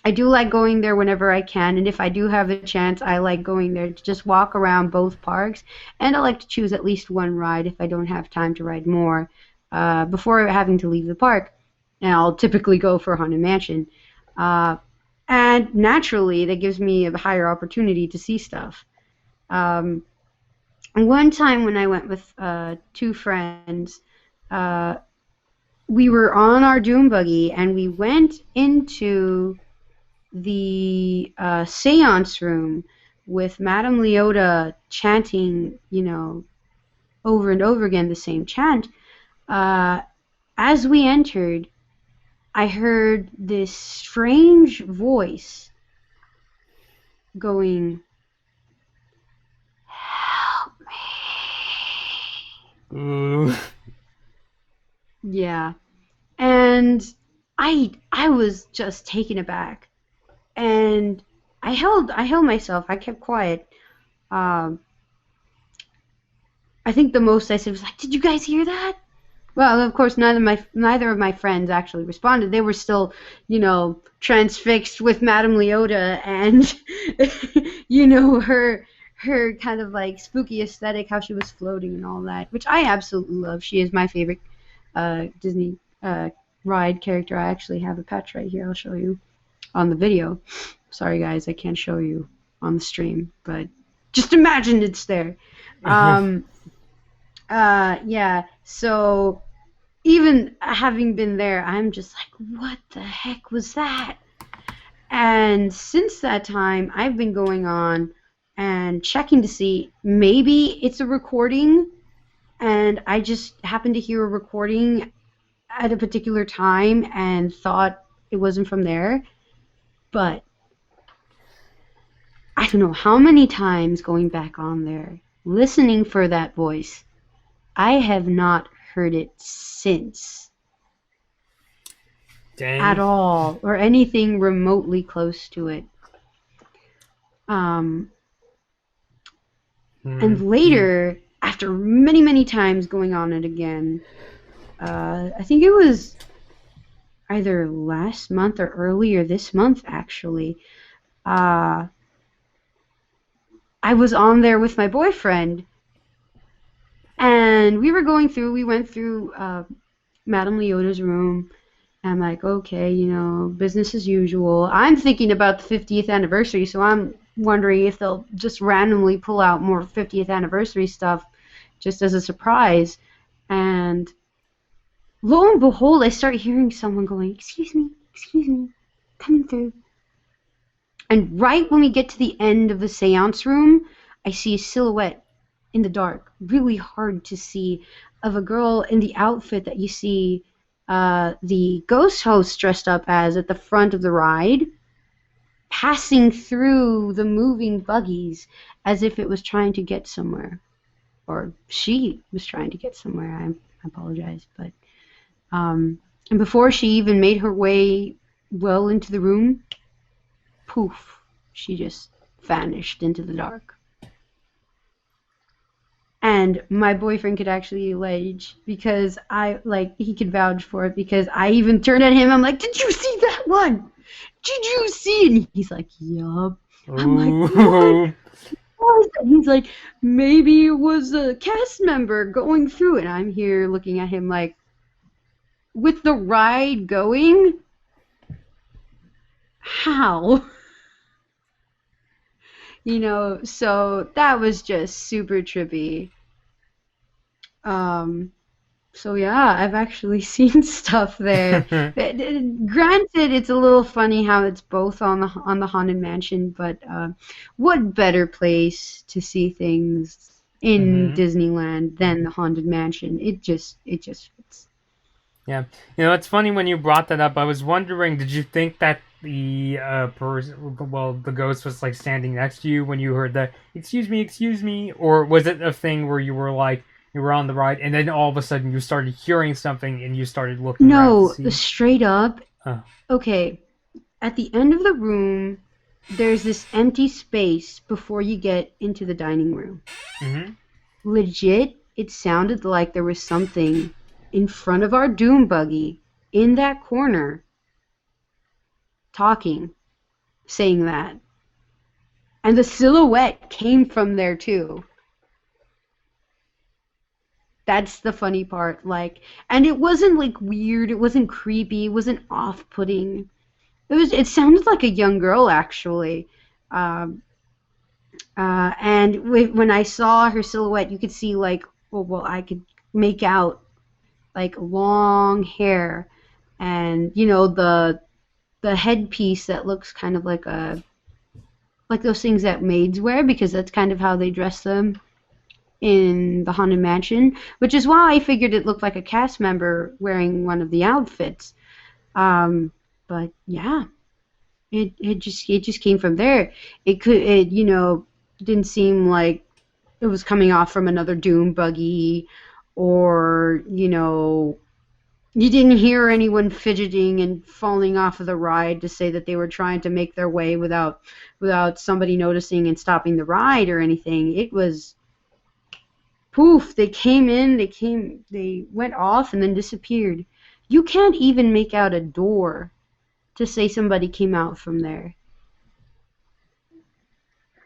B: I do like going there whenever I can, and if I do have a chance, I like going there to just walk around both parks, and I like to choose at least one ride if I don't have time to ride more before having to leave the park. And I'll typically go for Haunted Mansion. And naturally, that gives me a higher opportunity to see stuff. Um, One time when I went with two friends, uh, we were on our Doom Buggy, and we went into the seance room with Madame Leota chanting, over and over again the same chant. As we entered, I heard this strange voice going, "Help me."
A: Ooh.
B: Yeah. And I was just taken aback. And I held myself. I kept quiet. Um, I think the most I said was like, "Did you guys hear that?" Well, of course, neither of my friends actually responded. They were still, transfixed with Madame Leota and, her kind of like spooky aesthetic, how she was floating and all that, which I absolutely love. She is my favorite Disney ride character. I actually have a patch right here. I'll show you on the video. Sorry, guys, I can't show you on the stream, but just imagine it's there. Yeah, so even having been there, I'm just like, what the heck was that? And since that time, I've been going on and checking to see maybe it's a recording, and I just happened to hear a recording at a particular time and thought it wasn't from there. But I don't know how many times going back on there, listening for that voice, I have not heard it since.
A: Dang.
B: At all, or anything remotely close to it. And later, after many, many times going on it again, I think it was either last month or earlier this month, actually. I was on there with my boyfriend, and we went through Madame Leota's room. I'm like, okay, business as usual. I'm thinking about the 50th anniversary, so I'm wondering if they'll just randomly pull out more 50th anniversary stuff just as a surprise. And lo and behold, I start hearing someone going, excuse me, coming through. And right when we get to the end of the seance room, I see a silhouette in the dark, really hard to see, of a girl in the outfit that you see the ghost host dressed up as at the front of the ride, passing through the moving buggies as if it was trying to get somewhere. Or she was trying to get somewhere. I apologize. But and before she even made her way well into the room, poof, she just vanished into the dark. And my boyfriend could actually allege, because he could vouch for it, because I even turned at him. I'm like, did you see that one? Did you see it? And he's like, yup. I'm like, what? What was that? He's like, maybe it was a cast member going through. And I'm here looking at him like, with the ride going? How? So that was just super trippy. So yeah, I've actually seen stuff there. Granted, it's a little funny how it's both on the Haunted Mansion, but what better place to see things in Disneyland than the Haunted Mansion? It just fits.
A: Yeah, it's funny when you brought that up. I was wondering, did you think that the the ghost was like standing next to you when you heard the excuse me, or was it a thing where you were like, you were on the ride and then all of a sudden you started hearing something and you started looking around to see?
B: Straight up. Okay, at the end of the room, there's this empty space before you get into the dining room. Legit, it sounded like there was something in front of our doom buggy in that corner talking, saying that. And the silhouette came from there too. That's the funny part. And it wasn't like weird, it wasn't creepy, it wasn't off-putting. It sounded like a young girl, actually. And when I saw her silhouette, you could see I could make out long hair, and the headpiece that looks kind of like those things that maids wear, because that's kind of how they dress them in the Haunted Mansion, which is why I figured it looked like a cast member wearing one of the outfits. But yeah, it just came from there. It didn't seem like it was coming off from another doom buggy, or you didn't hear anyone fidgeting and falling off of the ride to say that they were trying to make their way without somebody noticing and stopping the ride or anything. It was poof, they came in, they went off and then disappeared. You can't even make out a door to say somebody came out from there.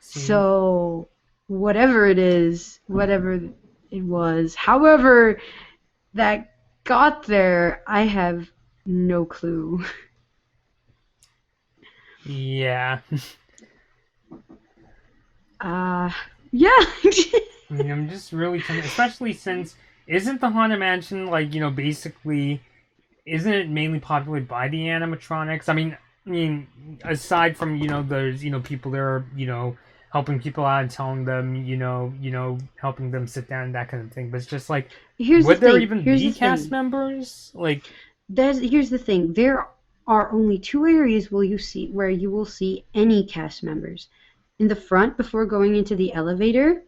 B: So whatever it was, however that got there, I have no clue.
A: Yeah.
B: Yeah.
A: I'm just really thinking, especially since, isn't the Haunted Mansion basically, isn't it mainly populated by the animatronics? I mean, I mean, aside from there's people there, helping people out and telling them, helping them sit down and that kind of thing. But it's just like,
B: Here's the
A: would there
B: thing.
A: even
B: Here's
A: be
B: the
A: cast
B: thing.
A: members? Like,
B: Here's the thing. There are only two areas where you will see any cast members. In the front before going into the elevator,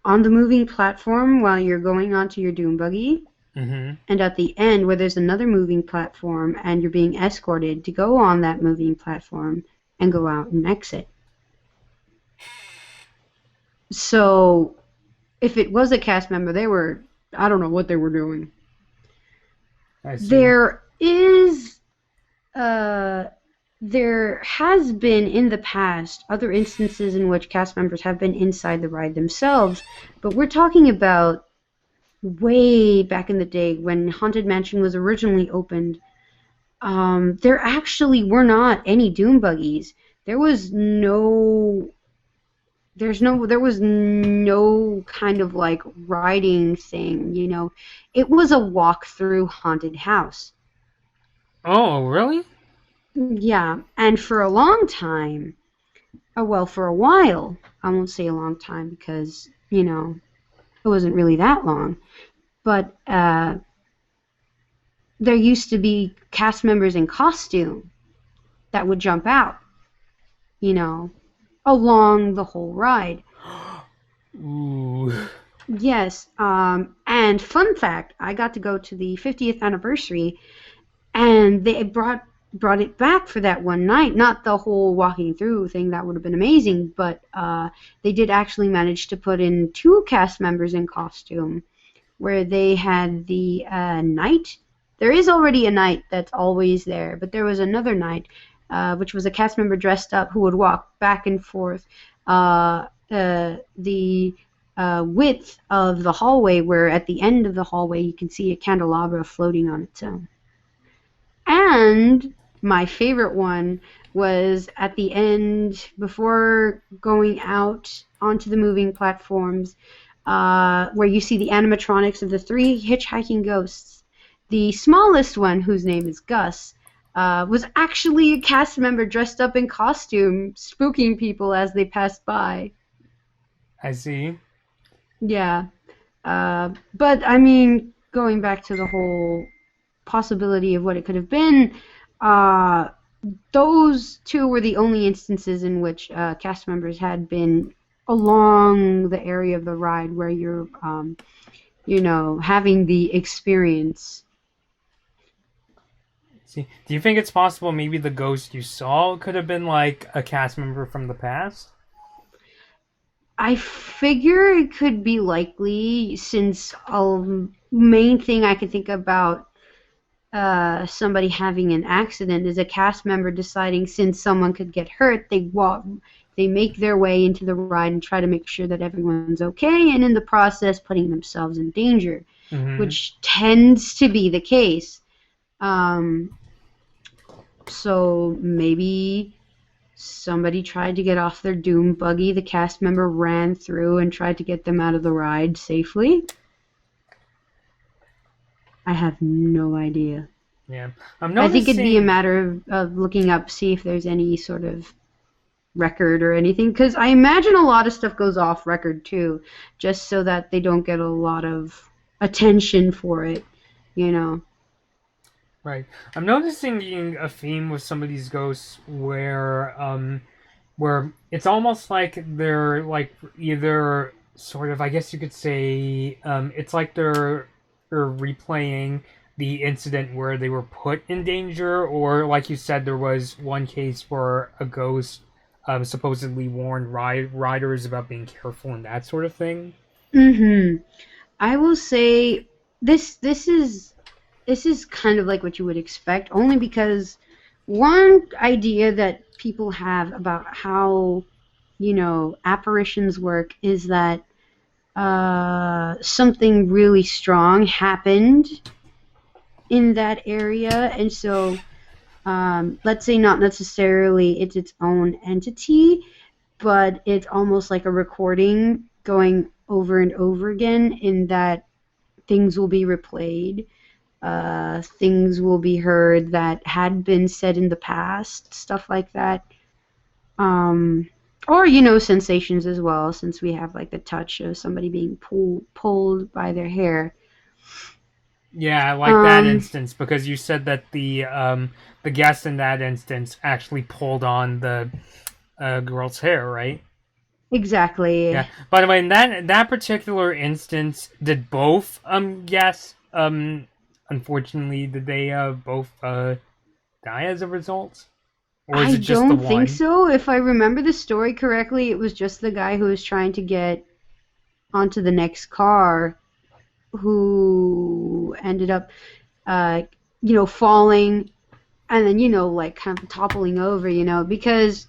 B: on the moving platform while you're going onto your doom buggy,
A: mm-hmm.
B: and at the end where there's another moving platform and you're being escorted to go on that moving platform and go out and exit. So if it was a cast member, I don't know what they were doing.
A: I see.
B: There is there has been in the past other instances in which cast members have been inside the ride themselves, but we're talking about way back in the day when Haunted Mansion was originally opened. There actually were not any doom buggies. There was no kind of like riding thing, It was a walk through haunted house.
A: Oh, really?
B: Yeah, and for a long time, well, for a while, I won't say a long time because, it wasn't really that long, but there used to be cast members in costume that would jump out, you know, along the whole ride.
A: Ooh.
B: Yes, and fun fact, I got to go to the 50th anniversary, and they brought it back for that one night. Not the whole walking through thing, that would have been amazing, but they did actually manage to put in two cast members in costume, where they had the night. There is already a night that's always there, but there was another night, which was a cast member dressed up who would walk back and forth the width of the hallway, where at the end of the hallway you can see a candelabra floating on its own. And my favorite one was at the end, before going out onto the moving platforms, where you see the animatronics of the three hitchhiking ghosts. The smallest one, whose name is Gus, was actually a cast member dressed up in costume, spooking people as they passed by.
A: I see.
B: Yeah. But, I mean, going back to the whole possibility of what it could have been, those two were the only instances in which cast members had been along the area of the ride where you're, having the experience.
A: See, do you think it's possible maybe the ghost you saw could have been like a cast member from the past?
B: I figure it could be likely, since a main thing I can think about somebody having an accident is a cast member deciding, since someone could get hurt, they make their way into the ride and try to make sure that everyone's okay, and in the process putting themselves in danger,
A: Mm-hmm.
B: which tends to be the case. So maybe somebody tried to get off their doom buggy, the cast member ran through and tried to get them out of the ride safely. I have no idea.
A: Yeah, I'm
B: I think it'd be a
A: noticing.
B: matter of looking up, see if there's any sort of record or anything, because I imagine a lot of stuff goes off record too, just so that they don't get a lot of attention for it, you know.
A: Right, I'm noticing a theme with some of these ghosts where it's almost like they're like either sort of, I guess you could say, it's like they're replaying the incident where they were put in danger, or like you said, there was one case where a ghost supposedly warned riders about being careful and that sort of thing.
B: Mhm. I will say this is kind of like what you would expect, only because one idea that people have about how, apparitions work is that something really strong happened in that area, and so let's say not necessarily it's its own entity, but it's almost like a recording going over and over again, in that things will be replayed. things will be heard that had been said in the past, stuff like that. Um, or sensations as well, since we have like the touch of somebody being pulled by their hair.
A: Yeah, I like that
B: Um,
A: instance because you said that the guest in that instance actually pulled on the girl's hair, right?
B: exactly.
A: Yeah. By the way, in that particular instance, did both guests unfortunately did they both die as a result, or is
B: I
A: it just the
B: don't think
A: one?
B: so. If I remember the story correctly, it was just the guy who was trying to get onto the next car who ended up, uh, falling and then, like kind of toppling over, because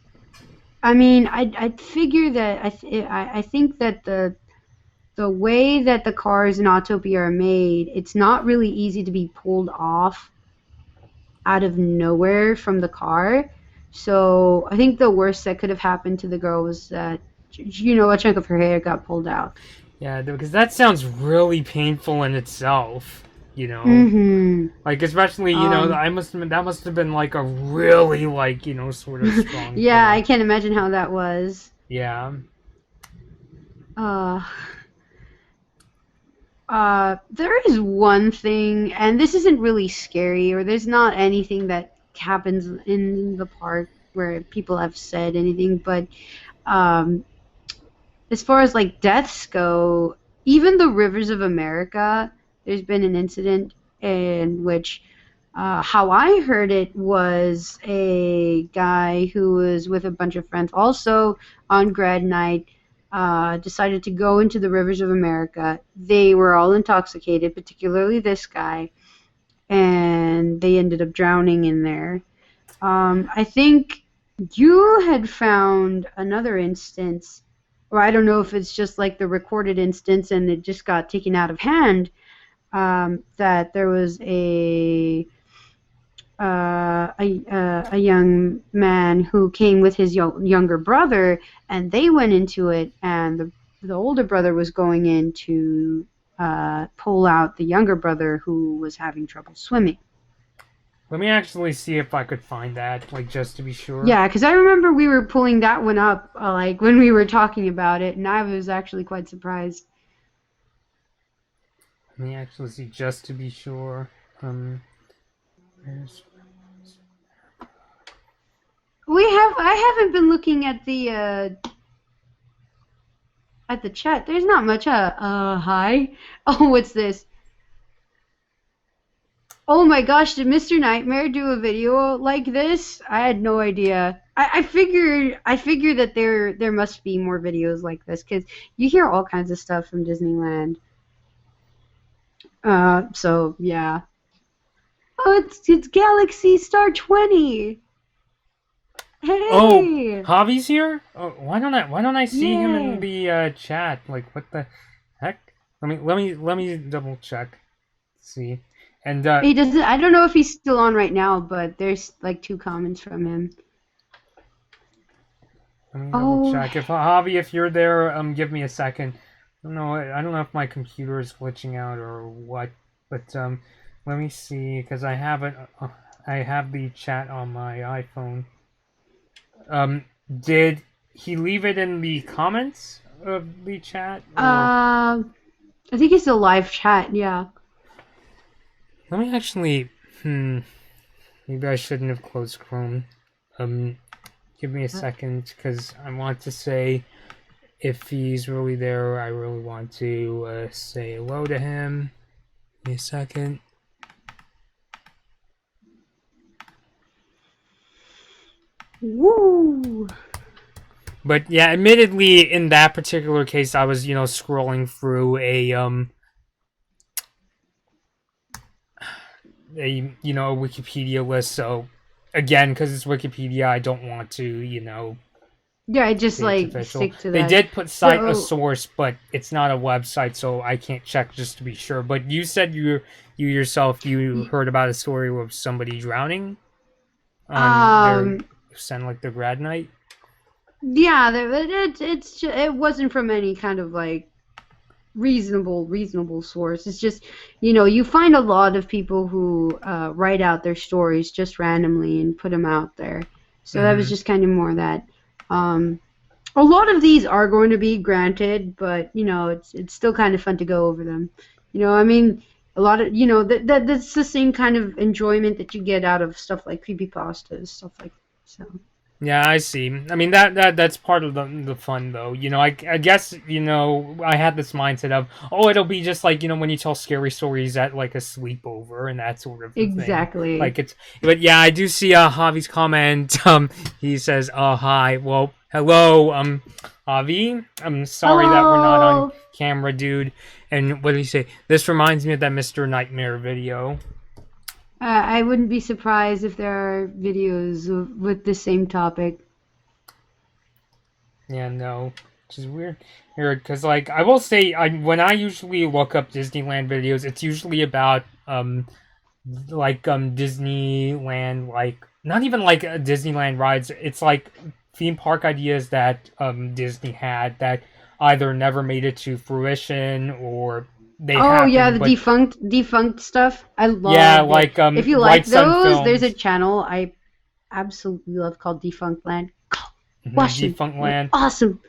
B: I mean, I figure that I think that the way that the cars in Autopia are made, it's not really easy to be pulled off out of nowhere from the car. So I think the worst that could have happened to the girl was that, a chunk of her hair got pulled out.
A: Yeah, because that sounds really painful in itself. You know,
B: Mm-hmm.
A: like especially
B: Um,
A: that must have been like a really like sort of strong
B: yeah,
A: pull.
B: I can't imagine how that was.
A: Yeah.
B: Uh, there is one thing, and this isn't really scary, or there's not anything that happens in the park where people have said anything, but um, as far as like deaths go, even the rivers of America, there's been an incident in which, how I heard it was a guy who was with a bunch of friends, also on grad night, decided to go into the rivers of America. They were all intoxicated, particularly this guy, and they ended up drowning in there. I think you had found another instance, or I don't know if it's just like the recorded instance and it just got taken out of hand. That there was a young man who came with his younger brother, and they went into it, and the older brother was going in to pull out the younger brother who was having trouble swimming.
A: Let me actually see if I could find that, like just to be sure.
B: Yeah, because I remember we were pulling that one up, like when we were talking about it, and I was actually quite surprised.
A: Let me actually see just to be sure. Where's
B: I haven't been looking at the chat. There's not much. Hi. Oh, what's this? Oh my gosh, did Mr. Nightmare do a video like this? I had no idea. I figured that there must be more videos like this because you hear all kinds of stuff from Disneyland. So yeah. Oh, it's Galaxy Star 20.
A: Oh,
B: Hey,
A: Javi's here? Oh, why don't I see him in
B: yeah.
A: the chat? Like what the heck? Let me double check. See. And
B: He doesn't. I don't know if he's still on right now, but there's like two comments from him.
A: let me double
B: Oh,
A: check. If Javi, if you're there, give me a second. I don't know if my computer is glitching out or what, but let me see because I have the chat on my iPhone. Did he leave it in the comments of the chat or?
B: I think it's a live chat. Yeah.
A: Let me actually. Maybe I shouldn't have closed Chrome. Um, give me a second because I want to say if he's really there, I really want to say hello to him. Give me a second.
B: Woo.
A: But yeah, admittedly, in that particular case, I was scrolling through a Wikipedia list. So again, because it's Wikipedia, I don't want to
B: Yeah, I just
A: say it's
B: like
A: official.
B: stick to
A: They
B: that.
A: did put cite a
B: So,
A: source, but it's not a website, so I can't check just to be sure. But you said you yourself you heard about a story of somebody drowning on their
B: um,
A: send like their grad night.
B: yeah, it wasn't from any kind of like reasonable source. It's just, you find a lot of people who write out their stories just randomly and put them out there. So that was
A: Hmm.
B: just kind of more that. A lot of these are going to be granted, but it's still kind of fun to go over them. I mean, a lot of that's the same kind of enjoyment that you get out of stuff like creepypastas, stuff like that. So.
A: Yeah, I see. I mean that's part of the fun though. I guess I had this mindset of, oh, it'll be just like when you tell scary stories at like a sleepover and that sort of a thing.
B: Exactly.
A: Like it's, but yeah, I do see Javi's comment. He says, hi. Well, hello, Javi. I'm sorry that we're not on
B: Hello.
A: camera, dude. And what did he say? This reminds me of that Mr. Nightmare video.
B: I wouldn't be surprised if there are videos with the same topic.
A: Yeah, no, which is weird. Weird, because like I will say, when I usually look up Disneyland videos, it's usually about Disneyland, like not even like Disneyland rides. It's like theme park ideas that Disney had that either never made it to fruition or they
B: Oh yeah,
A: happened,
B: the
A: but
B: defunct stuff. I
A: yeah,
B: loved it.
A: like
B: If you like
A: Bright Sun
B: those, there's a
A: Films,
B: channel I absolutely love called Defunct Land. Watch them.
A: Defunct
B: They're
A: Land.
B: awesome.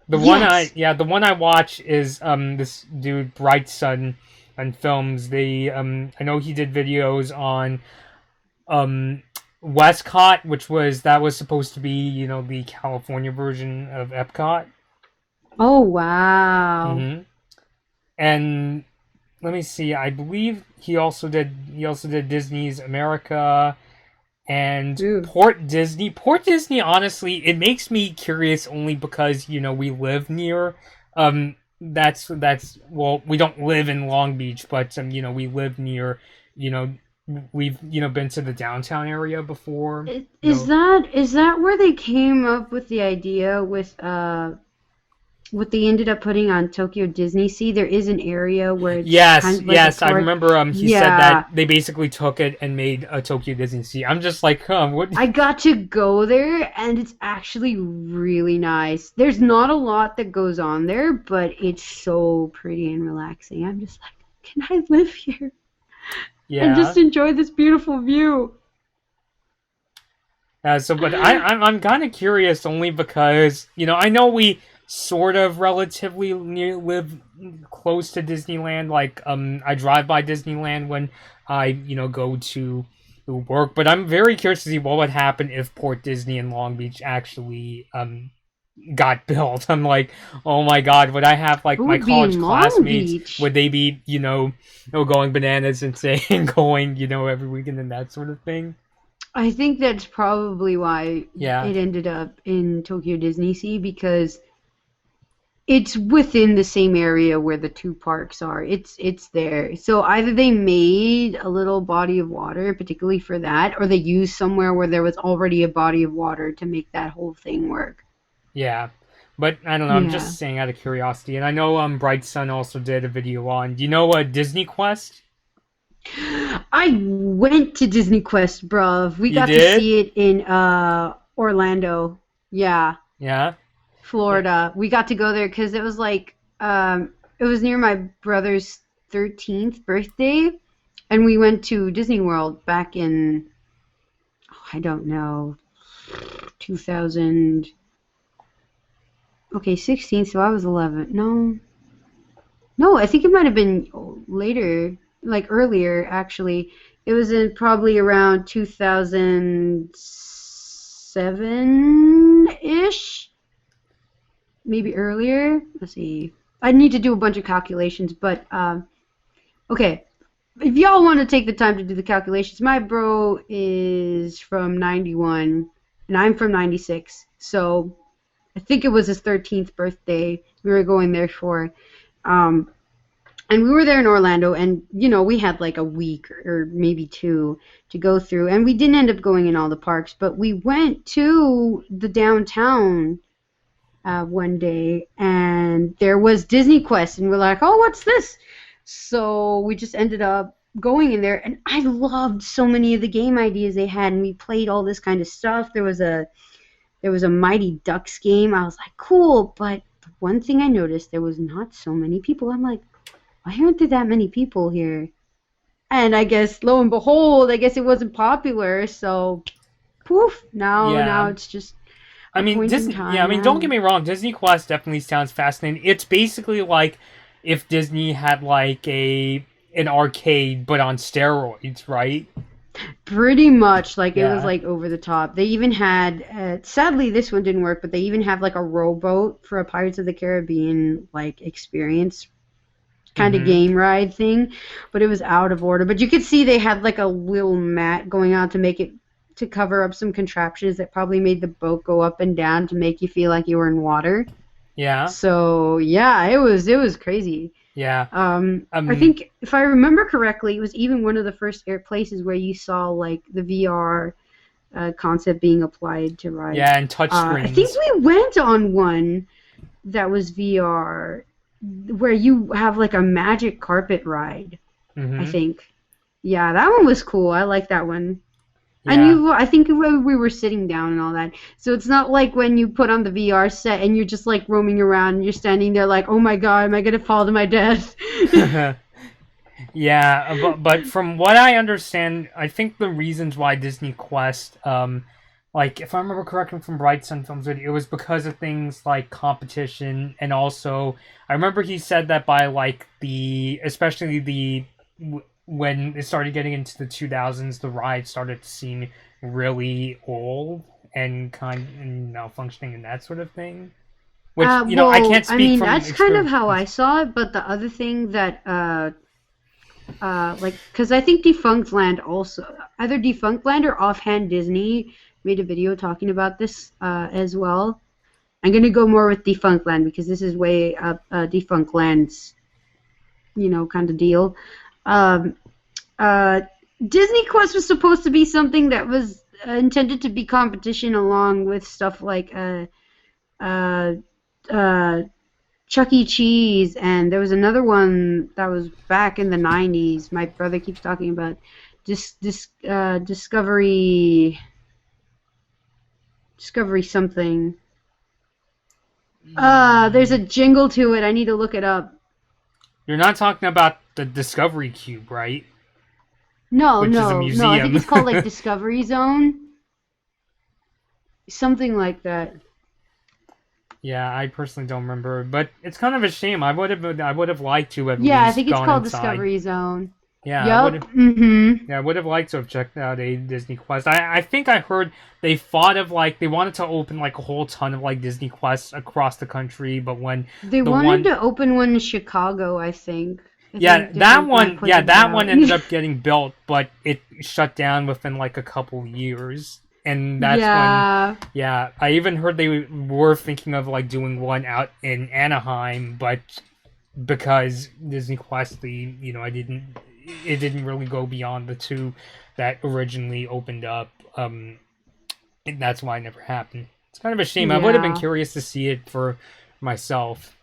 B: Yes.
A: The one I watch is this dude Bright Sun and films. They I know he did videos on um Westcott, that was supposed to be, the California version of Epcot.
B: Oh wow.
A: Hmm. And let me see, I believe he also did Disney's America and
B: Ooh.
A: Port Disney. Port Disney, honestly, it makes me curious only because we live near. That's well, we don't live in Long Beach, but we live near. You know, we've been to the downtown area before. You
B: Is
A: know,
B: that where they came up with the idea with what they ended up putting on Tokyo Disney Sea? There is an area where it's kind
A: yes,
B: of like a
A: yes, I
B: port.
A: remember. He said
B: Yeah.
A: that they basically took it and made a Tokyo Disney Sea. I'm just like, what?
B: I got to go there and it's actually really nice. There's not a lot that goes on there, but it's so pretty and relaxing. I'm just like, can I live here and
A: Yeah.
B: just enjoy this beautiful view?
A: But I'm kind of curious only because I know we sort of relatively live close to Disneyland. Like I drive by Disneyland when I go to work. But I'm very curious to see what would happen if Port Disney in Long Beach actually got built. I'm like, oh my god, would I have like
B: Who
A: my
B: would be
A: college
B: in Long
A: classmates?
B: Beach?
A: Would they be going bananas and saying going every weekend and that sort of thing?
B: I think that's probably why
A: Yeah.
B: it ended up in Tokyo Disney Sea because it's within the same area where the two parks are. It's there. So either they made a little body of water particularly for that, or they used somewhere where there was already a body of water to make that whole thing work.
A: Yeah, but I don't know. I'm
B: Yeah.
A: just saying out of curiosity, and I know Bright Sun also did a video on. Do you know Disney Quest?
B: I went to Disney Quest, bruv. We
A: You
B: got to
A: did?
B: see it in Orlando. Yeah,
A: Yeah. Yeah.
B: Florida. We got to go there because it was like it was near my brother's 13th birthday, and we went to Disney World back in I don't know 2000. Okay, 16. So I was 11. No, no, I think it might have been later, like earlier actually. It was in probably around 2007 ish, maybe earlier. Let's see. I need to do a bunch of calculations, but okay. If y'all want to take the time to do the calculations, my bro is from 91 and I'm from 96. So I think it was his 13th birthday we were going there for. Um, and we were there in Orlando, and we had like a week or maybe two to go through, and we didn't end up going in all the parks, but we went to the downtown one day, and there was Disney Quest, and we're like, oh, what's this? So we just ended up going in there, and I loved so many of the game ideas they had, and we played all this kind of stuff. There was a Mighty Ducks game. I was like, cool, but one thing I noticed, there was not so many people. I'm like, why aren't there that many people here? And I guess, lo and behold, I guess it wasn't popular, so poof, now
A: Yeah.
B: it's just
A: I
B: a
A: mean,
B: point in
A: Disney. Yeah, I
B: time
A: mean, don't
B: now.
A: get me wrong. Disney Quest definitely sounds fascinating. It's basically like if Disney had like an arcade but on steroids, right?
B: Pretty much, like, it was
A: Yeah.
B: like over the top. They even had, sadly, this one didn't work, but they even have like a rowboat for a Pirates of the Caribbean like experience kind of
A: Mm-hmm.
B: game ride thing, but it was out of order. But you could see they had like a little mat going on to make it to cover up some contraptions that probably made the boat go up and down to make you feel like you were in water.
A: Yeah.
B: So yeah, it was crazy.
A: Yeah.
B: I
A: Um.
B: think if I remember correctly, it was even one of the first air places where you saw like the VR concept being applied to rides.
A: Yeah, and
B: I think
A: touchscreens.
B: we went on one that was VR where you have like a magic carpet ride. I
A: Mm-hmm.
B: think. Yeah, that one was cool. I like that one. And
A: Yeah.
B: I think we were sitting down and all that. So it's not like when you put on the VR set and you're just like roaming around and you're standing there like, oh my god, am I gonna fall to my death?
A: Yeah, but from what I understand, I think the reasons why Disney Quest, like if I remember correctly from Bright Sun Films, it was because of things like competition, and also I remember he said that by like especially when it started getting into the 2000s, the ride started to seem really old and malfunctioning and that sort of thing. Which I
B: Well,
A: can't
B: I
A: speak
B: mean,
A: from
B: that's kind of
A: experience.
B: how I saw it, but the other thing that, like, because I think Defunct Land also, either Defunct Land or Offhand Disney made a video talking about this as well. I'm gonna go more with Defunct Land because this is way up Defunct Land's, kind of deal. Um, uh, Disney Quest was supposed to be something that was intended to be competition along with stuff like uh, uh, Chuck E. Cheese, and there was another one that was back in the 90s. My brother keeps talking about Discovery something. There's a jingle to it. I need to look it up.
A: You're not talking about the Discovery Cube, right?
B: No,
A: Which is a
B: no, no. I think
A: museum.
B: it's called like Discovery Zone, something like that.
A: Yeah, I personally don't remember, but it's kind of a shame. I would have liked to have at
B: Yeah, I
A: least
B: think it's
A: gone
B: called
A: inside.
B: Discovery Zone.
A: Yeah, I would
B: Yup.
A: have.
B: Mm-hmm.
A: Yeah, I would have liked to have checked out a Disney Quest. I think I heard they thought of like they wanted to open like a whole ton of like Disney Quests across the country, but when
B: They
A: the
B: wanted
A: one
B: to open one in Chicago, I think. I
A: yeah,
B: think they're
A: that
B: working on
A: one, yeah,
B: putting that
A: that one
B: out.
A: ended up getting built, but it shut down within like a couple years. And that's when,
B: Yeah.
A: yeah, I even heard they were thinking of like doing one out in Anaheim, but because Disney Quest, it didn't really go beyond the two that originally opened up. And that's why it never happened. It's kind of a shame. I would have been
B: Yeah.
A: curious to see it for myself.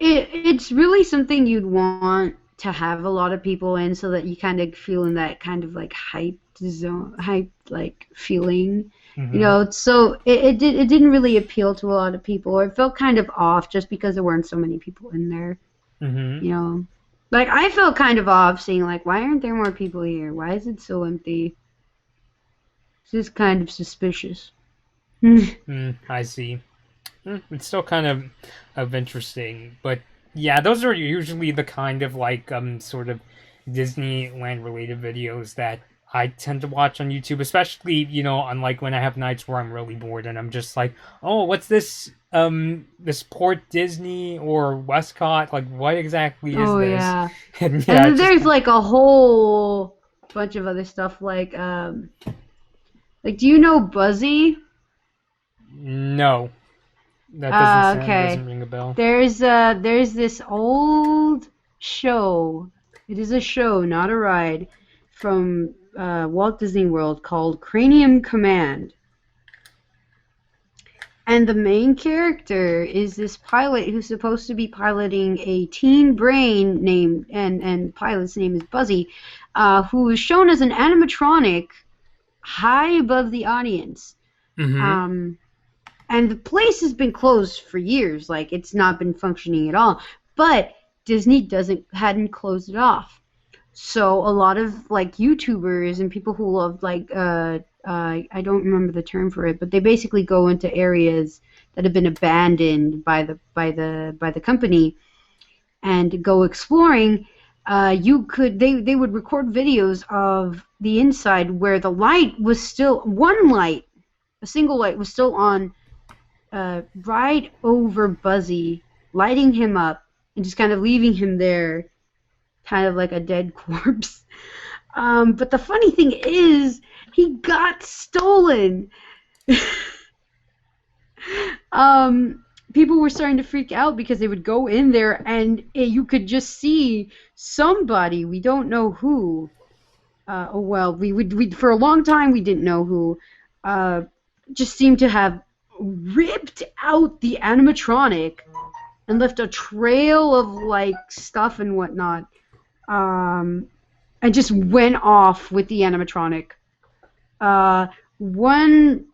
B: It's really something you'd want to have a lot of people in so that you kind of feel in that kind of like hype like feeling.
A: Hmm.
B: So it didn't really appeal to a lot of people, or it felt kind of off just because there weren't so many people in there,
A: Hmm.
B: you know. Like I felt kind of off seeing like why aren't there more people here? Why is it so empty? It's just kind of suspicious.
A: I see. It's still kind of interesting, but yeah, those are usually the kind of like sort of Disneyland related videos that I tend to watch on YouTube, especially on like when I have nights where I'm really bored and I'm just like, oh, what's this Port Disney or Westcott? Like, what exactly is
B: Oh
A: this?
B: yeah.
A: And
B: And
A: yeah,
B: then
A: it's just
B: there's like a whole bunch of other stuff like do you know Buzzy?
A: no, that
B: Okay.
A: doesn't ring a bell.
B: There's this old show. It is a show, not a ride, from Walt Disney World called Cranium Command. And the main character is this pilot who's supposed to be piloting a teen brain named and the pilot's name is Buzzy, who is shown as an animatronic high above the audience.
A: Mm-hmm.
B: Um, And the place has been closed for years. Like, it's not been functioning at all. But Disney hadn't closed it off. So a lot of like YouTubers and people who love like I don't remember the term for it, but they basically go into areas that have been abandoned by the company and go exploring. They would record videos of the inside where the light was still a single light was still on right over Buzzy, lighting him up and just kind of leaving him there, kind of like a dead corpse. But the funny thing is, he got stolen. People were starting to freak out because they would go in there and you could just see somebody, we don't know who. We for a long time we didn't know who. Just seemed to have ripped out the animatronic and left a trail of like stuff and whatnot. And just went off with the animatronic. One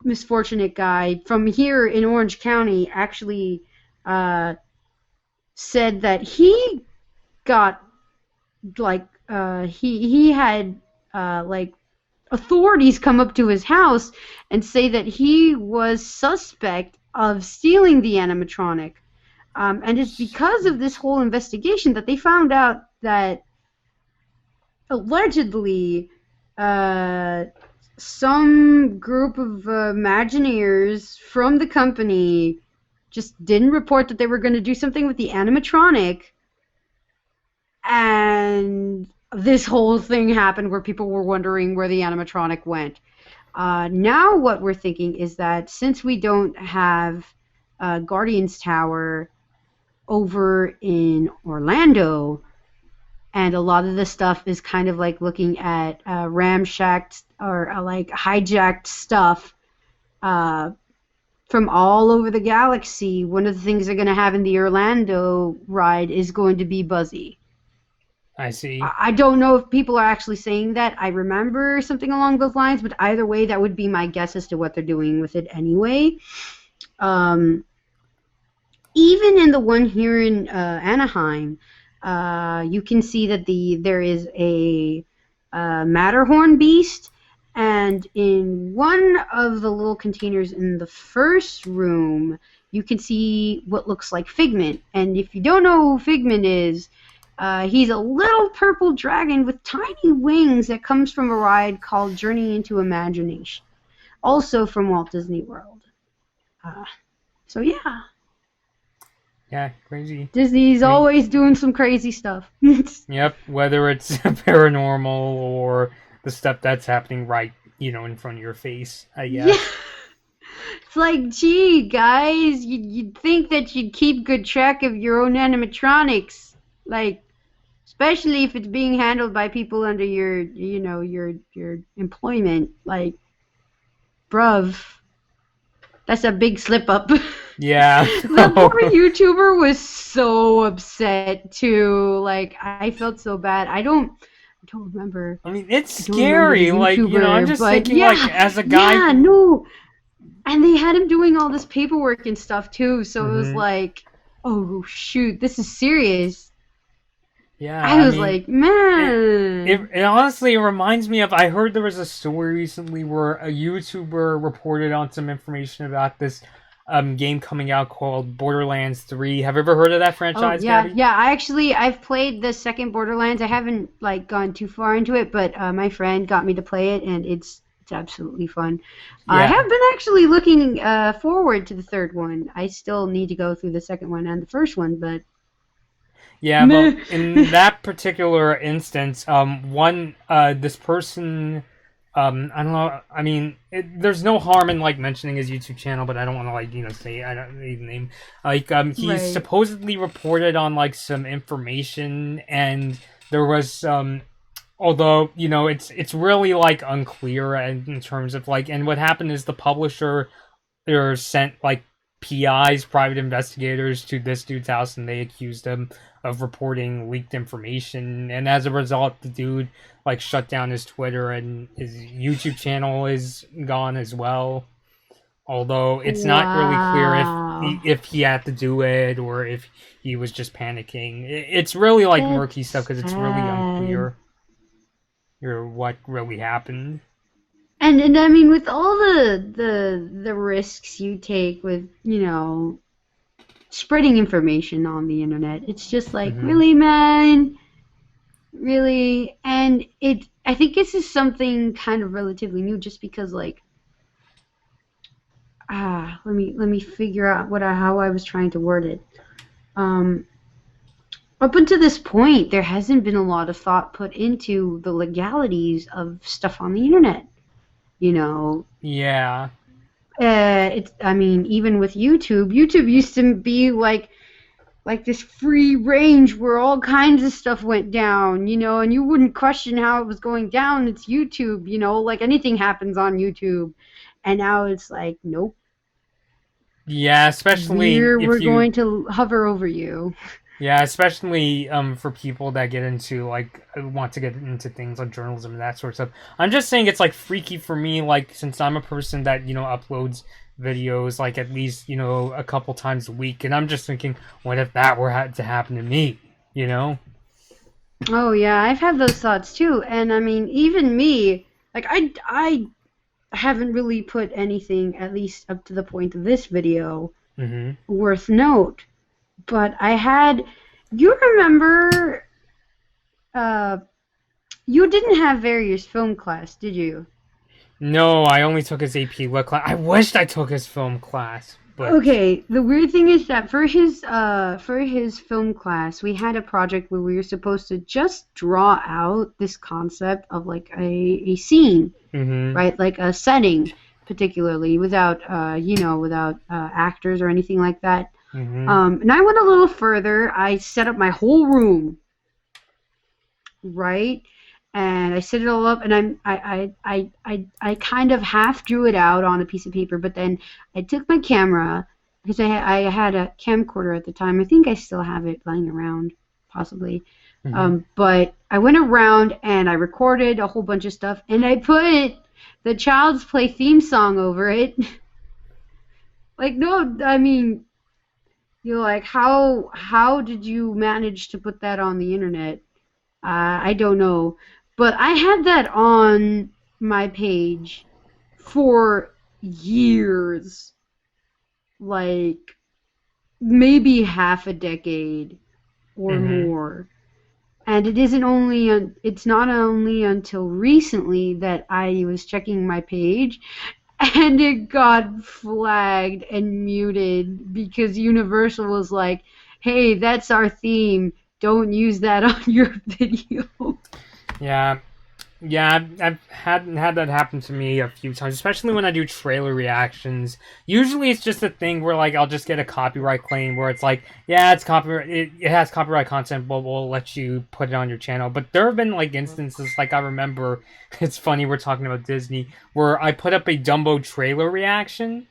B: misfortunate guy from here in Orange County actually said that he got like he had like authorities come up to his house and say that he was suspect of stealing the animatronic. And it's because of this whole investigation that they found out that allegedly some group of Imagineers from the company just didn't report that they were going to do something with the animatronic, and this whole thing happened where people were wondering where the animatronic went. Now what we're thinking is that since we don't have Guardians Tower over in Orlando, and a lot of the stuff is kind of like looking at ramshacked or like hijacked stuff from all over the galaxy, one of the things they're going to have in the Orlando ride is going to be Buzzy.
A: I see.
B: I don't know if people are actually saying that. I remember something along those lines, but either way, that would be my guess as to what they're doing with it anyway. Even in the one here in Anaheim, you can see that there is a Matterhorn beast, and in one of the little containers in the first room, you can see what looks like Figment. And if you don't know who Figment is, he's a little purple dragon with tiny wings that comes from a ride called Journey into Imagination, also from Walt Disney World. So yeah.
A: Yeah, crazy.
B: Disney's always doing some crazy stuff.
A: Yep, whether it's paranormal or the stuff that's happening right, in front of your face, I guess.
B: Yeah. It's like, gee, guys, you'd think that you'd keep good track of your own animatronics. Like, especially if it's being handled by people under your employment. Like, bruv, that's a big slip up.
A: Yeah.
B: The poor YouTuber was so upset too. Like, I felt so bad. I don't remember.
A: I mean, it's scary. Like, I'm just thinking,
B: yeah,
A: like, as a guy.
B: Yeah, no. And they had him doing all this paperwork and stuff too. So it was like, oh shoot, this is serious.
A: Yeah,
B: I was like, man.
A: It honestly reminds me of, I heard there was a story recently where a YouTuber reported on some information about this game coming out called Borderlands 3. Have you ever heard of that franchise,
B: yeah,
A: Gaby?
B: yeah. I've played the second Borderlands. I haven't like gone too far into it, but my friend got me to play it, and it's absolutely fun.
A: Yeah.
B: I have been actually looking forward to the third one. I still need to go through the second one and the first one, but
A: yeah, but in that particular instance, this person, I don't know. I mean, there's no harm in like mentioning his YouTube channel, but I don't want to like say I don't need the name. Like he
B: Right.
A: supposedly reported on like some information, and there was although it's really like unclear in terms of like, and what happened is the publisher sent like PIs, private investigators, to this dude's house, and they accused him of reporting leaked information, and as a result, the dude like shut down his Twitter, and his YouTube channel is gone as well. Although it's not really clear
B: Wow.
A: if he had to do it or if he was just panicking. It's really like
B: That's
A: murky stuff because it's really
B: sad.
A: unclear what really happened.
B: And I mean, with all the risks you take with, spreading information on the internet, it's just like,
A: Hmm.
B: really, man? Really? And I think this is something kind of relatively new just because, like, let me figure out how I was trying to word it. Um, Up until this point, there hasn't been a lot of thought put into the legalities of stuff on the internet. You know,
A: Yeah.
B: I mean, even with YouTube used to be like this free range where all kinds of stuff went down, and you wouldn't question how it was going down. It's YouTube, like anything happens on YouTube. And now it's like, nope,
A: Yeah, especially
B: we're
A: if you
B: going to hover over you.
A: yeah, especially for people that get into like want to get into things like journalism and that sort of stuff. I'm just saying it's like freaky for me, like since I'm a person that uploads videos like at least a couple times a week, and I'm just thinking, what if that were to happen to me? You know?
B: Oh yeah, I've had those thoughts too. And I mean, even me, like I haven't really put anything, at least up to the point of this video,
A: Mm-hmm.
B: worth note. But I had, you remember, uh, you didn't have various film class, did you?
A: No, I only took his AP Lit class. I wished I took his film class, but
B: Okay, the weird thing is that for his film class, we had a project where we were supposed to just draw out this concept of like a scene,
A: mm-hmm.
B: right? Like a setting, particularly without actors or anything like that.
A: Mm-hmm.
B: And I went a little further. I set up my whole room, right? And I set it all up, and I kind of half drew it out on a piece of paper, but then I took my camera because I had a camcorder at the time. I think I still have it lying around, possibly.
A: Mm-hmm.
B: But I went around and I recorded a whole bunch of stuff, and I put the Child's Play theme song over it. Like, no, I mean, you're like, how did you manage to put that on the internet? I don't know, but I had that on my page for years, like maybe half a decade or
A: Mm-hmm.
B: more. And it's not only until recently that I was checking my page and it got flagged and muted because Universal was like, "Hey, that's our theme. Don't use that on your video."
A: Yeah. Yeah, I've had that happen to me a few times, especially when I do trailer reactions. Usually, it's just a thing where like I'll just get a copyright claim where it's like, yeah, it's copyright, it has copyright content, but we'll let you put it on your channel. But there have been like instances, like I remember, it's funny we're talking about Disney, where I put up a Dumbo trailer reaction,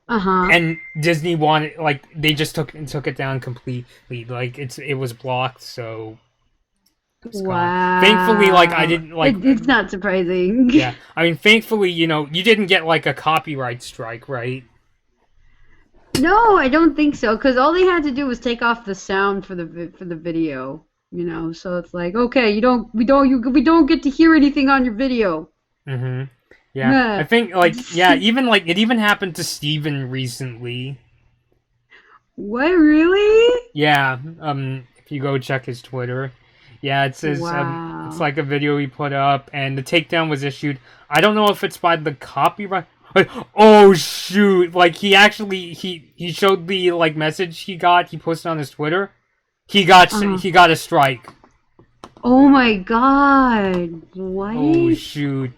B: Uh-huh.
A: and Disney wanted like they just took it down completely, like it was blocked, so it's gone. Thankfully, like I
B: Wow.
A: didn't like.
B: It's not surprising.
A: Yeah, I mean, thankfully, you didn't get like a copyright strike, right?
B: No, I don't think so, because all they had to do was take off the sound for the video, So it's like, okay, we don't get to hear anything on your video.
A: Mm-hmm. Yeah, I
B: Nah.
A: think like yeah, even like it even happened to Steven recently.
B: What, really?
A: Yeah, if you go check his Twitter, yeah, it says it's
B: Wow.
A: like a video he put up, and the takedown was issued. I don't know if it's by the copyright. Oh shoot! Like he actually he showed the like message he got. He posted on his Twitter.
B: Uh-huh.
A: He got a strike.
B: Oh my God.
A: Oh
B: What?
A: shoot!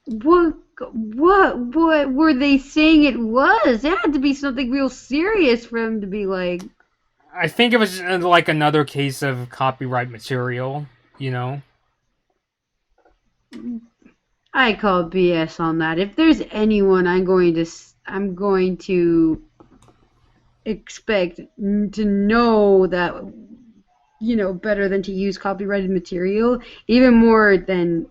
B: What? What were they saying it was? It had to be something real serious for him to be like,
A: I think it was like another case of copyright material. You know.
B: I call BS on that. If there's anyone I'm going to expect to know that, better than to use copyrighted material, even more than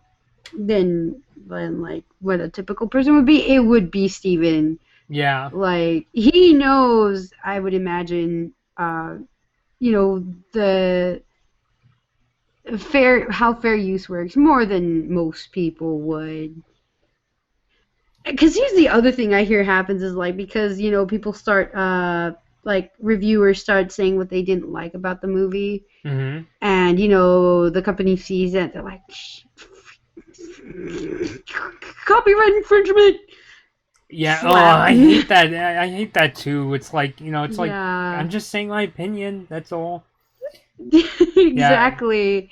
B: than like what a typical person would be, it would be Steven.
A: Yeah.
B: Like he knows, I would imagine, the how fair use works more than most people would. Because here's the other thing I hear happens is like because people start like reviewers start saying what they didn't like about the movie,
A: Mm-hmm.
B: and the company sees it, they're like, copyright infringement.
A: Yeah. Oh,
B: Slap.
A: I hate that. I hate that too. It's like it's like
B: Yeah.
A: I'm just saying my opinion. That's all. Yeah.
B: Exactly.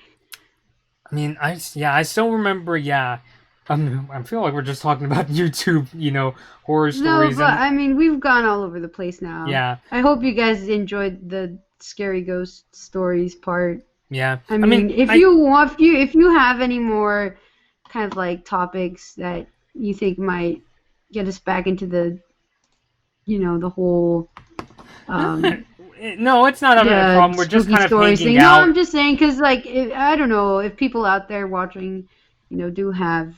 A: I mean, I still remember. Yeah. I feel like we're just talking about YouTube, horror
B: No,
A: stories,
B: but
A: and
B: I mean, we've gone all over the place now.
A: yeah,
B: I hope you guys enjoyed the scary ghost stories part.
A: yeah.
B: I
A: I mean,
B: mean, if you want, if you have any more kind of like topics that you think might get us back into the whole
A: no, it's not a
B: the
A: problem. We're just
B: spooky
A: kind of
B: stories
A: hanging
B: thing. No,
A: out.
B: I'm just saying because like I don't know if people out there watching, do have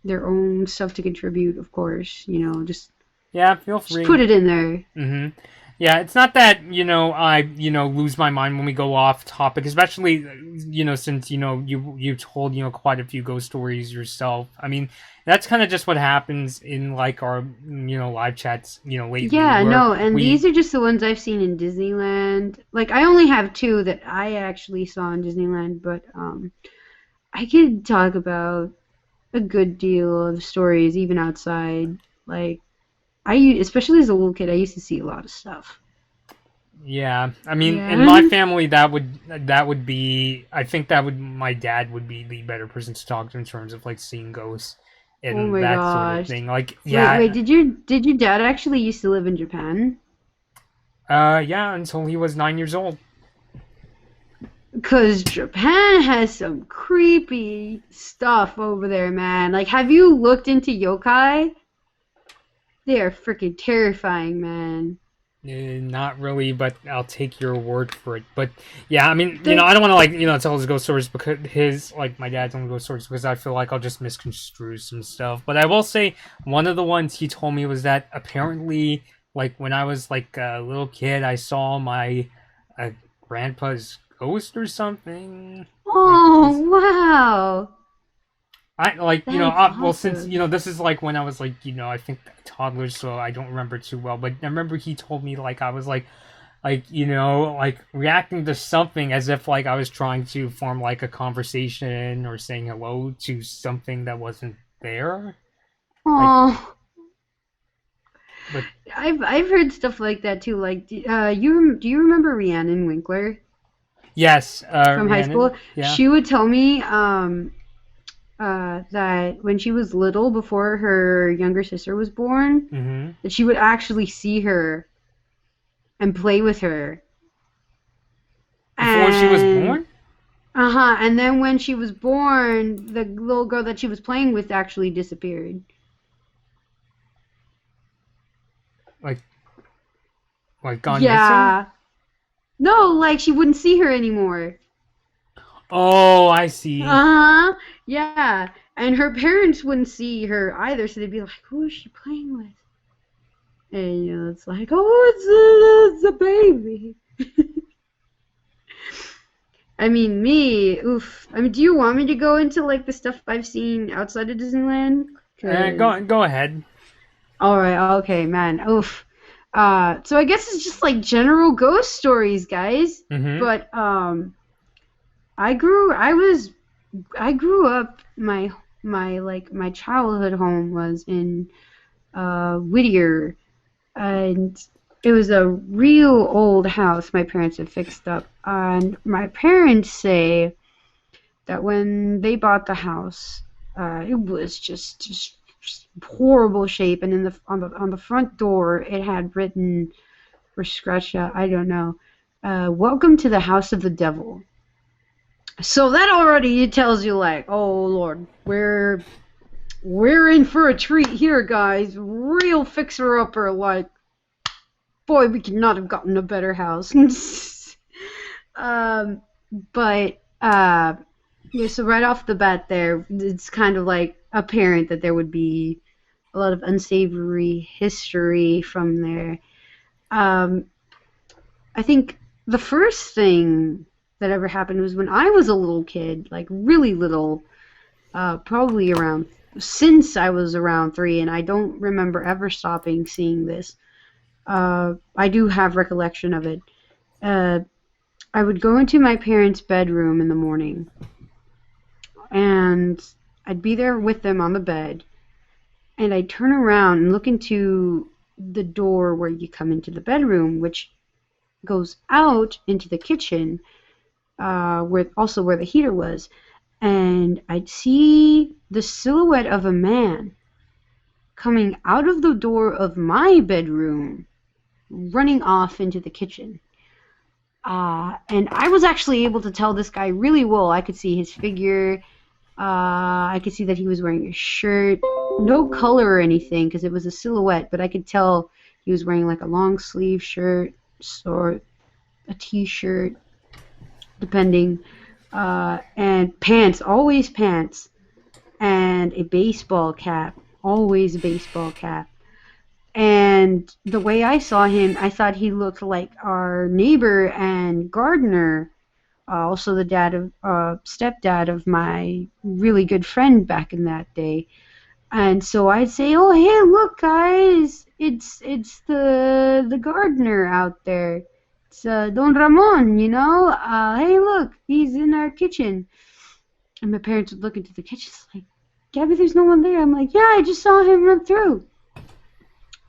B: their own stuff to contribute. Of course,
A: Yeah, feel
B: just
A: free.
B: put it in there.
A: Mm-hmm. Yeah, it's not that I lose my mind when we go off topic, especially since you told quite a few ghost stories yourself. I mean, that's kind of just what happens in like our live chats lately,
B: Yeah,
A: where
B: no, and
A: we
B: these are just the ones I've seen in Disneyland. Like I only have two that I actually saw in Disneyland, but I could talk about a good deal of stories even outside. Like especially as a little kid, I used to see a lot of stuff.
A: yeah. I mean, in my
B: Yeah.
A: family, that would be. I think that would my dad would be the better person to talk to in terms of like seeing ghosts
B: Oh
A: and
B: my
A: that sort of
B: gosh.
A: thing. Like,
B: Wait,
A: yeah,
B: did your dad actually used to live in Japan?
A: yeah, until he was 9 years old.
B: Because Japan has some creepy stuff over there, man. Like, have you looked into yokai? They are freaking terrifying, man.
A: Not really, but I'll take your word for it. But yeah, I mean,
B: They,
A: I don't want to tell his ghost stories because my dad's own ghost stories because I feel like I'll just misconstrue some stuff. But I will say one of the ones he told me was that apparently, like when I was like a little kid, I saw my uh, grandpa's ghost or something. Like
B: oh,
A: this,
B: wow.
A: I like
B: That's
A: well since
B: awesome.
A: this is like when I was like I think toddler, so I don't remember too well. But I remember he told me like I was like like reacting to something as if like I was trying to form like a conversation or saying hello to something that wasn't there. Like,
B: Oh,
A: but
B: I've heard stuff like that too. Like, do you remember Rhiannon Winkler
A: yes,
B: from high
A: Rhiannon,
B: school?
A: yeah.
B: She would tell me that when she was little, before her younger sister was born,
A: Mm-hmm.
B: that she would actually see her and play with her.
A: Before she was
B: And
A: born,
B: and then when she was born, the little girl that she was playing with actually disappeared.
A: like gone missing.
B: Yeah. No, like she wouldn't see her anymore.
A: Oh, I see.
B: Uh-huh. Yeah. And her parents wouldn't see her either, so they'd be like, "Who is she playing with?" And it's like, "Oh, it's a baby." I mean, oof. I mean, do you want me to go into like the stuff I've seen outside of Disneyland? Cause,
A: Go ahead.
B: all right, okay, man, oof. So I guess it's just like general ghost stories, guys.
A: Mm-hmm.
B: But I grew up. My childhood home was in Whittier, and it was a real old house my parents had fixed up. And my parents say that when they bought the house, it was just horrible shape. And on the front door, it had written or scratched out, I don't know, "Welcome to the house of the devil." So that already tells you like, oh Lord, we're in for a treat here, guys. Real fixer upper, like, boy, we could not have gotten a better house. um, but Yeah, so right off the bat there, it's kind of like apparent that there would be a lot of unsavory history from there. Um, I think the first thing that ever happened was when I was a little kid, like really little, probably around since I was around 3, and I don't remember ever stopping seeing this. I do have recollection of it. Uh, I would go into my parents' bedroom in the morning, and I'd be there with them on the bed, and I'd turn around and look into the door where you come into the bedroom, which goes out into the kitchen, where the heater was, and I'd see the silhouette of a man coming out of the door of my bedroom, running off into the kitchen. And I was actually able to tell this guy really well. I could see his figure. I could see that he was wearing a shirt, no color or anything because it was a silhouette, but I could tell he was wearing like a long sleeve shirt or a t-shirt, depending, and pants, always pants, and a baseball cap, always a baseball cap. And the way I saw him, I thought he looked like our neighbor and gardener, also the stepdad of my really good friend back in that day. And so I'd say, "Oh, hey, look, guys, it's the gardener out there. It's Don Ramon, you know. Hey, look, he's in our kitchen." And my parents would look into the kitchen, like, "Gabby, there's no one there." I'm like, "Yeah, I just saw him run through."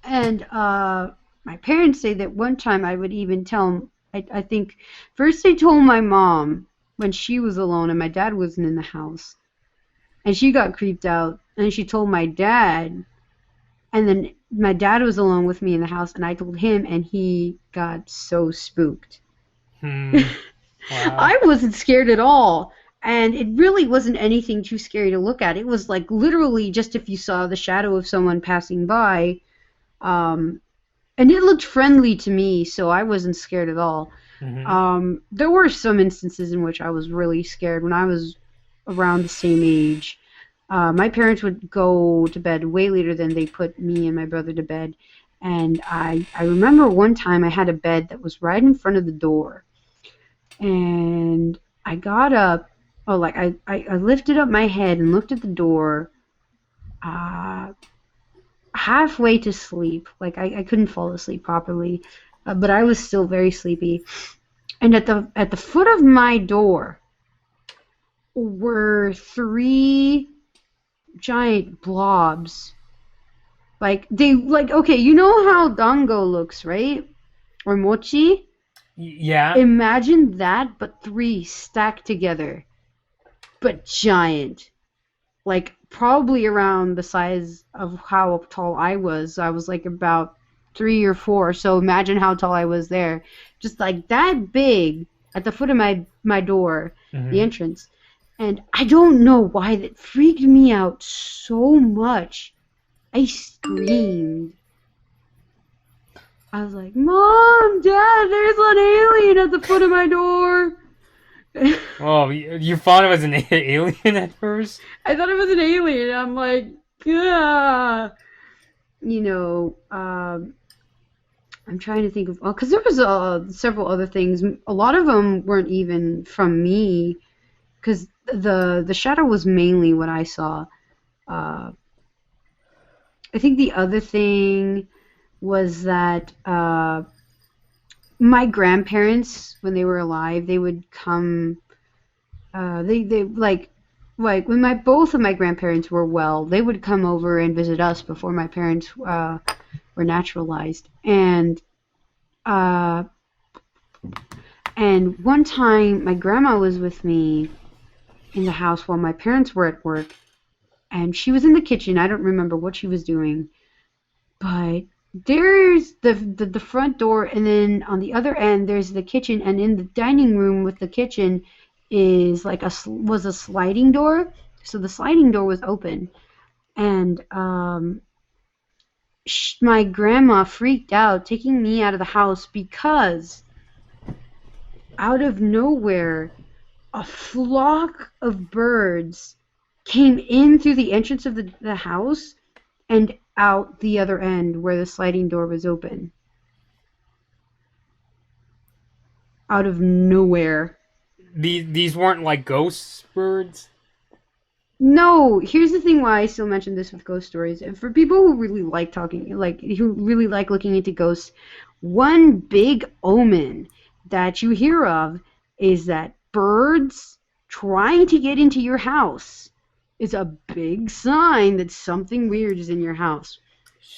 B: And my parents say that one time I would even tell them. I think first they told my mom when she was alone and my dad wasn't in the house, and she got creeped out. And she told my dad, and then my dad was alone with me in the house, and I told him, and he got so spooked.
A: Hmm. Wow.
B: I wasn't scared at all, and it really wasn't anything too scary to look at. It was like literally just if you saw the shadow of someone passing by, and it looked friendly to me, so I wasn't scared at all. There were some instances in which I was really scared when I was around the same age. My parents would go to bed way later than they put me and my brother to bed. And I remember one time I had a bed that was right in front of the door. And I got up, I lifted up my head and looked at the door, halfway to sleep. Like I couldn't fall asleep properly, but I was still very sleepy. And at the foot of my door were 3 giant blobs. Okay, you know how dango looks, right? Or mochi?
A: Yeah.
B: Imagine that, but 3 stacked together. But giant. Like, probably around the size of how tall I was. I was like about 3 or 4, so imagine how tall I was there. Just like that big at the foot of my door, the entrance. And I don't know why that freaked me out so much. I screamed. I was like, "Mom, Dad, there's an alien at the foot of my door."
A: Oh, you thought it was an alien at first?
B: I thought it was an alien. I'm like, "Gah." You know, I'm trying to think of, because there was several other things. A lot of them weren't even from me, because the shadow was mainly what I saw. I think the other thing was that my grandparents, when they were alive, they would come. They like when both of my grandparents were well, they would come over and visit us before my parents were naturalized. And one time, my grandma was with me in the house while my parents were at work, and she was in the kitchen. I don't remember what she was doing, but there's the front door, and then on the other end there's the kitchen, and in the dining room with the kitchen is like was a sliding door. So the sliding door was open, and my grandma freaked out, taking me out of the house because out of nowhere a flock of birds came in through the entrance of the house and out the other end where the sliding door was open. Out of nowhere.
A: These weren't like ghost birds.
B: No, here's the thing why I still mention this with ghost stories. And for people who really like talking, like who really like looking into ghosts, one big omen that you hear of is that birds trying to get into your house is a big sign that something weird is in your house.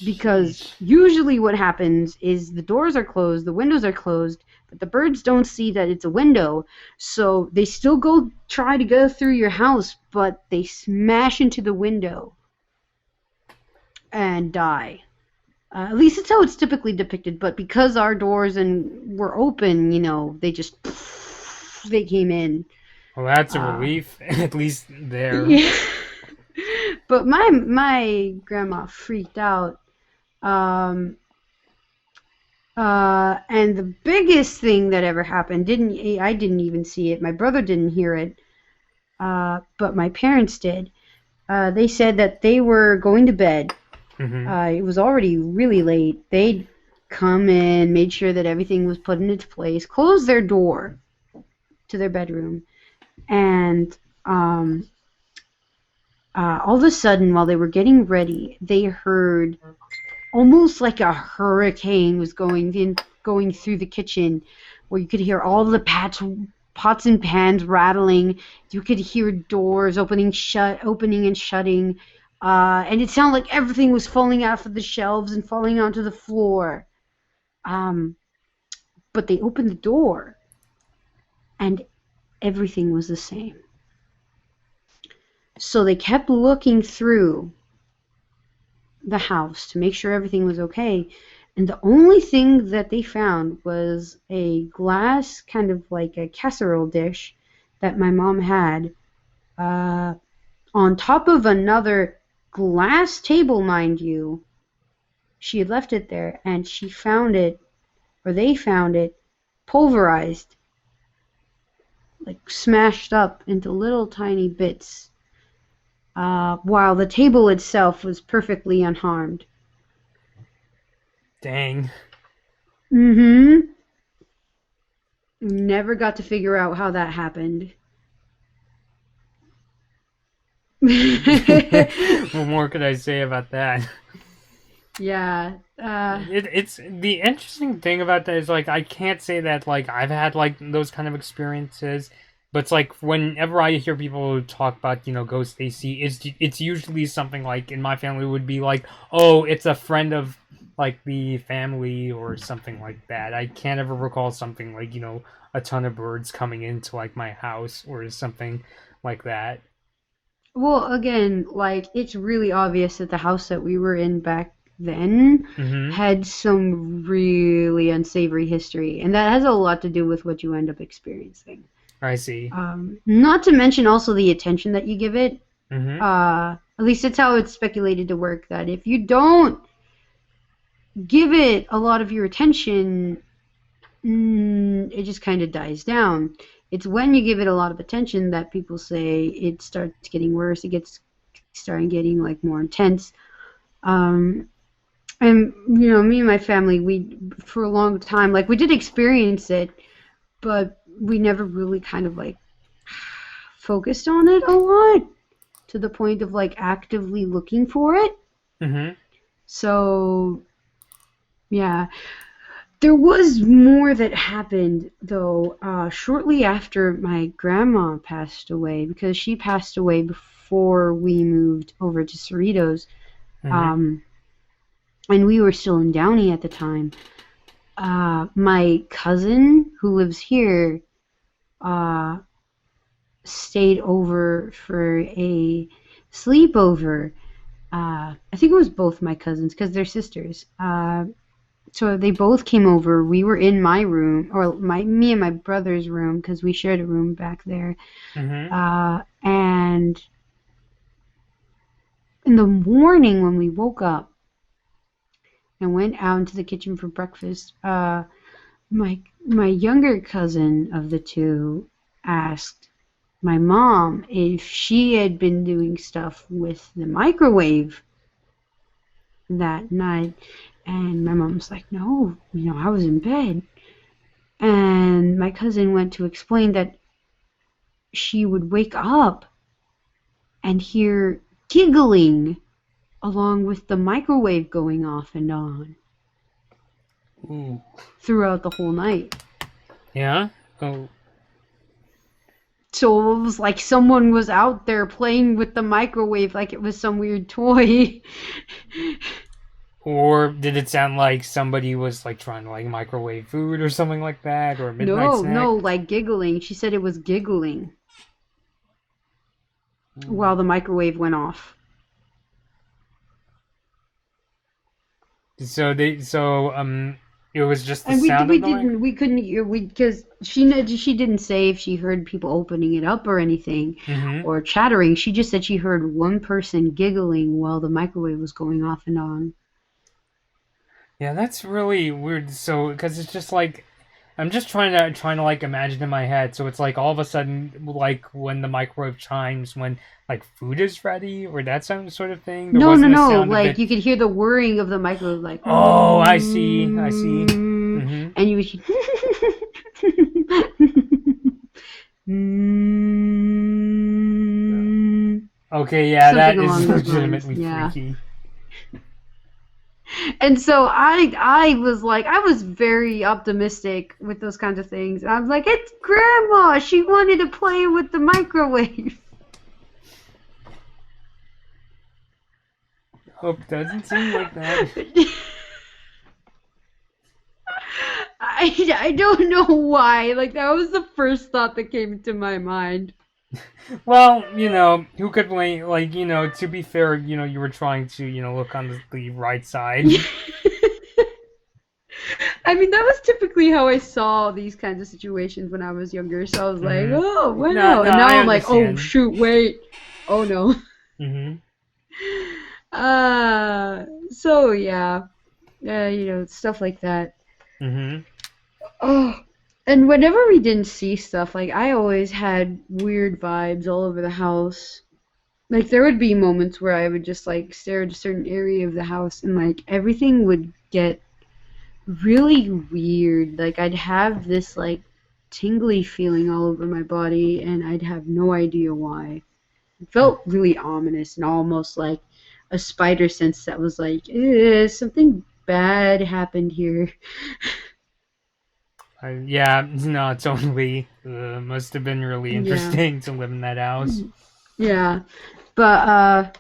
B: Because usually what happens is the doors are closed, the windows are closed, but the birds don't see that it's a window, so they still try to go through your house, but they smash into the window and die. At least it's how it's typically depicted, but because our doors were open, they came in.
A: Well, that's a relief, at least there.
B: Yeah. But my grandma freaked out. And the biggest thing that ever happened, I didn't even see it. My brother didn't hear it, but my parents did. They said that they were going to bed.
A: Mm-hmm.
B: It was already really late. They'd come in, made sure that everything was put in its place, closed their door to their bedroom, and all of a sudden, while they were getting ready, they heard almost like a hurricane was going through the kitchen, where you could hear all the pots and pans rattling. You could hear doors opening and shutting, and it sounded like everything was falling off of the shelves and falling onto the floor. But they opened the door, and everything was the same. So they kept looking through the house to make sure everything was okay, and the only thing that they found was a glass, kind of like a casserole dish that my mom had on top of another glass table, mind you. She had left it there, and they found it pulverized, like smashed up into little tiny bits, while the table itself was perfectly unharmed.
A: Dang.
B: Mm-hmm. Never got to figure out how that happened.
A: What more could I say about that?
B: Yeah.
A: It's the interesting thing about that is like I can't say that like I've had like those kind of experiences, but it's like whenever I hear people talk about ghosts they see, it's usually something like in my family would be like, oh, it's a friend of like the family or something like that. I can't ever recall something like a ton of birds coming into like my house or something like that.
B: Well, again, like it's really obvious that the house that we were in back then
A: Mm-hmm.
B: had some really unsavory history, and that has a lot to do with what you end up experiencing.
A: I see.
B: Not to mention also the attention that you give it.
A: Mm-hmm.
B: At least it's how it's speculated to work, that if you don't give it a lot of your attention, it just kind of dies down. It's when you give it a lot of attention that people say it starts getting worse. It gets starting getting like more intense. And me and my family, we for a long time, like we did experience it, but we never really kind of like focused on it a lot to the point of like actively looking for it.
A: Mm-hmm.
B: So yeah. There was more that happened, though, shortly after my grandma passed away, because she passed away before we moved over to Cerritos,
A: Mm-hmm.
B: and we were still in Downey at the time. My cousin, who lives here, stayed over for a sleepover. I think it was both my cousins, because they're sisters. So they both came over. We were in my room, or me and my brother's room, because we shared a room back there.
A: Mm-hmm.
B: And in the morning when we woke up and went out into the kitchen for breakfast, my younger cousin of the two asked, my mom if she had been doing stuff with the microwave that night. And my mom was like, no, I was in bed. And my cousin went to explain that she would wake up and hear giggling along with the microwave going off and on.
A: Ooh.
B: Throughout the whole night.
A: Yeah? Oh.
B: So it was like someone was out there playing with the microwave like it was some weird toy.
A: Or did it sound like somebody was like trying to like microwave food or something like that, or a midnight snack?
B: No, like giggling. She said it was giggling while the microwave went off.
A: So it was just the
B: And
A: sound of the mic?
B: we couldn't hear because she didn't say if she heard people opening it up or anything or chattering. She just said she heard one person giggling while the microwave was going off and on.
A: Yeah, that's really weird. So, because it's just like, I'm just trying to like imagine in my head. So it's like all of a sudden, like when the microwave chimes, when like food is ready, or that sort of thing. There
B: No.
A: wasn't a sound of
B: Like
A: it.
B: you could hear the whirring of the microwave, like.
A: Oh, I see.
B: And you would hear.
A: Okay, yeah, that
B: Something
A: is
B: along those
A: legitimately
B: lines, yeah.
A: freaky.
B: And so I was like, I was very optimistic with those kinds of things. I was like, it's Grandma. She wanted to play with the microwave.
A: Hope doesn't seem like that.
B: I don't know why. Like, that was the first thought that came into my mind.
A: Well, who could blame? Like, to be fair, you were trying to, look on the right side.
B: I mean, that was typically how I saw these kinds of situations when I was younger. So I was like, oh, wow.
A: No,
B: and now
A: I
B: I'm like, oh,
A: understand.
B: shoot, wait. Oh, no. So, yeah. Stuff like that. Oh, and whenever we didn't see stuff, like, I always had weird vibes all over the house. Like, there would be moments where I would just, like, stare at a certain area of the house and, like, everything would get really weird. Like, I'd have this, like, tingly feeling all over my body and I'd have no idea why. It felt really ominous and almost like a spider sense that was like, something bad happened here.
A: Yeah, no, totally. Must have been really interesting to live in that house.
B: Yeah, but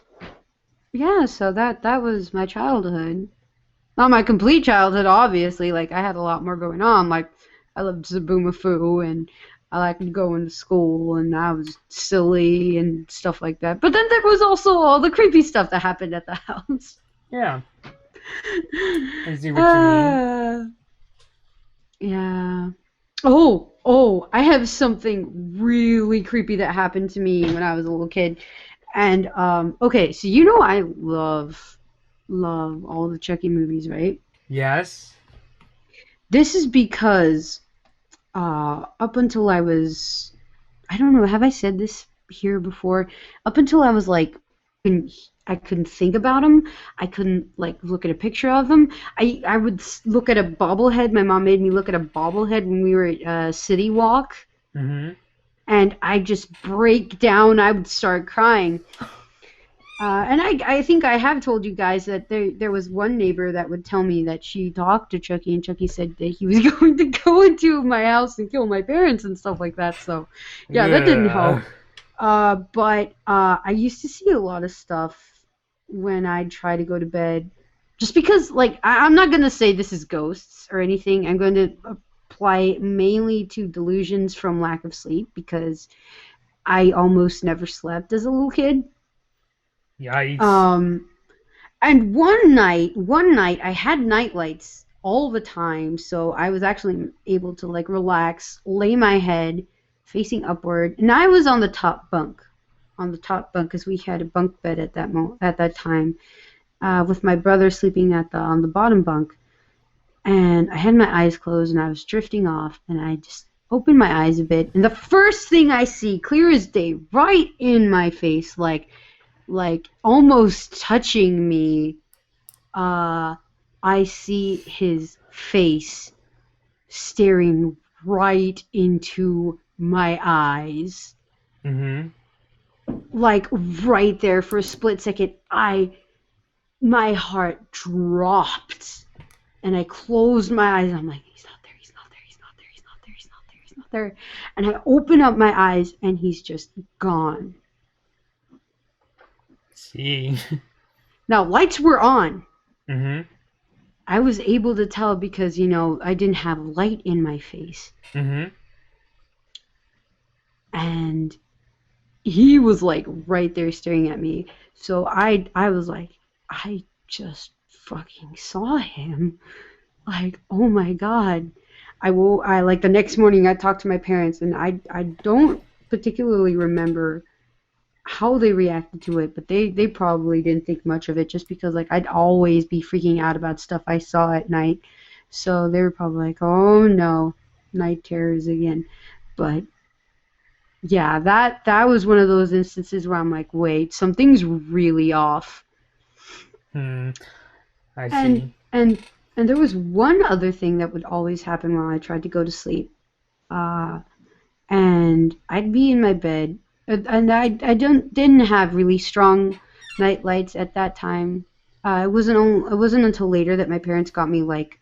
B: yeah. So that was my childhood. Not my complete childhood, obviously. Like I had a lot more going on. Like I loved Zaboomafoo and I liked going to school and I was silly and stuff like that. But then there was also all the creepy stuff that happened at the house.
A: Yeah. I see what you mean.
B: Yeah. Oh, I have something really creepy that happened to me when I was a little kid. And okay, so I love all the Chucky movies, right?
A: Yes.
B: This is because up until I was, I don't know, have I said this here before? Up until I was like, I couldn't think about them. I couldn't like look at a picture of them. I would look at a bobblehead. My mom made me look at a bobblehead when we were at City Walk.
A: Mm-hmm.
B: And I'd just break down. I would start crying. And I think I have told you guys that there was one neighbor that would tell me that she talked to Chucky, and Chucky said that he was going to go into my house and kill my parents and stuff like that. So, yeah, that didn't help. But I used to see a lot of stuff when I'd try to go to bed. Just because, like, I'm not going to say this is ghosts or anything. I'm going to apply it mainly to delusions from lack of sleep because I almost never slept as a little kid.
A: Yikes.
B: And one night I had night lights all the time, so I was actually able to like relax, lay my head facing upward, and I was on the top bunk because we had a bunk bed at that time, with my brother sleeping on the bottom bunk, and I had my eyes closed and I was drifting off, and I just open my eyes a bit, and the first thing I see, clear as day, right in my face, like almost touching me, I see his face staring right into my eyes.
A: Mm-hmm.
B: Like right there for a split second, my heart dropped, and I closed my eyes. I'm like, he's not there, he's not there, he's not there, he's not there, he's not there, he's not there. And I open up my eyes, and he's just gone.
A: See.
B: Now, lights were on.
A: Mm-hmm.
B: I was able to tell because, I didn't have light in my face.
A: Mm-hmm.
B: And he was like right there staring at me. So I was like, I just fucking saw him. Like, oh my God. I like the next morning I talked to my parents, and I don't particularly remember how they reacted to it, but they probably didn't think much of it, just because like I'd always be freaking out about stuff I saw at night. So they were probably like, oh no, night terrors again. But yeah, that was one of those instances where I'm like, wait, something's really off.
A: I
B: And
A: see.
B: and and there was one other thing that would always happen when I tried to go to sleep. And I'd be in my bed, and I didn't have really strong night lights at that time. It wasn't until later that my parents got me like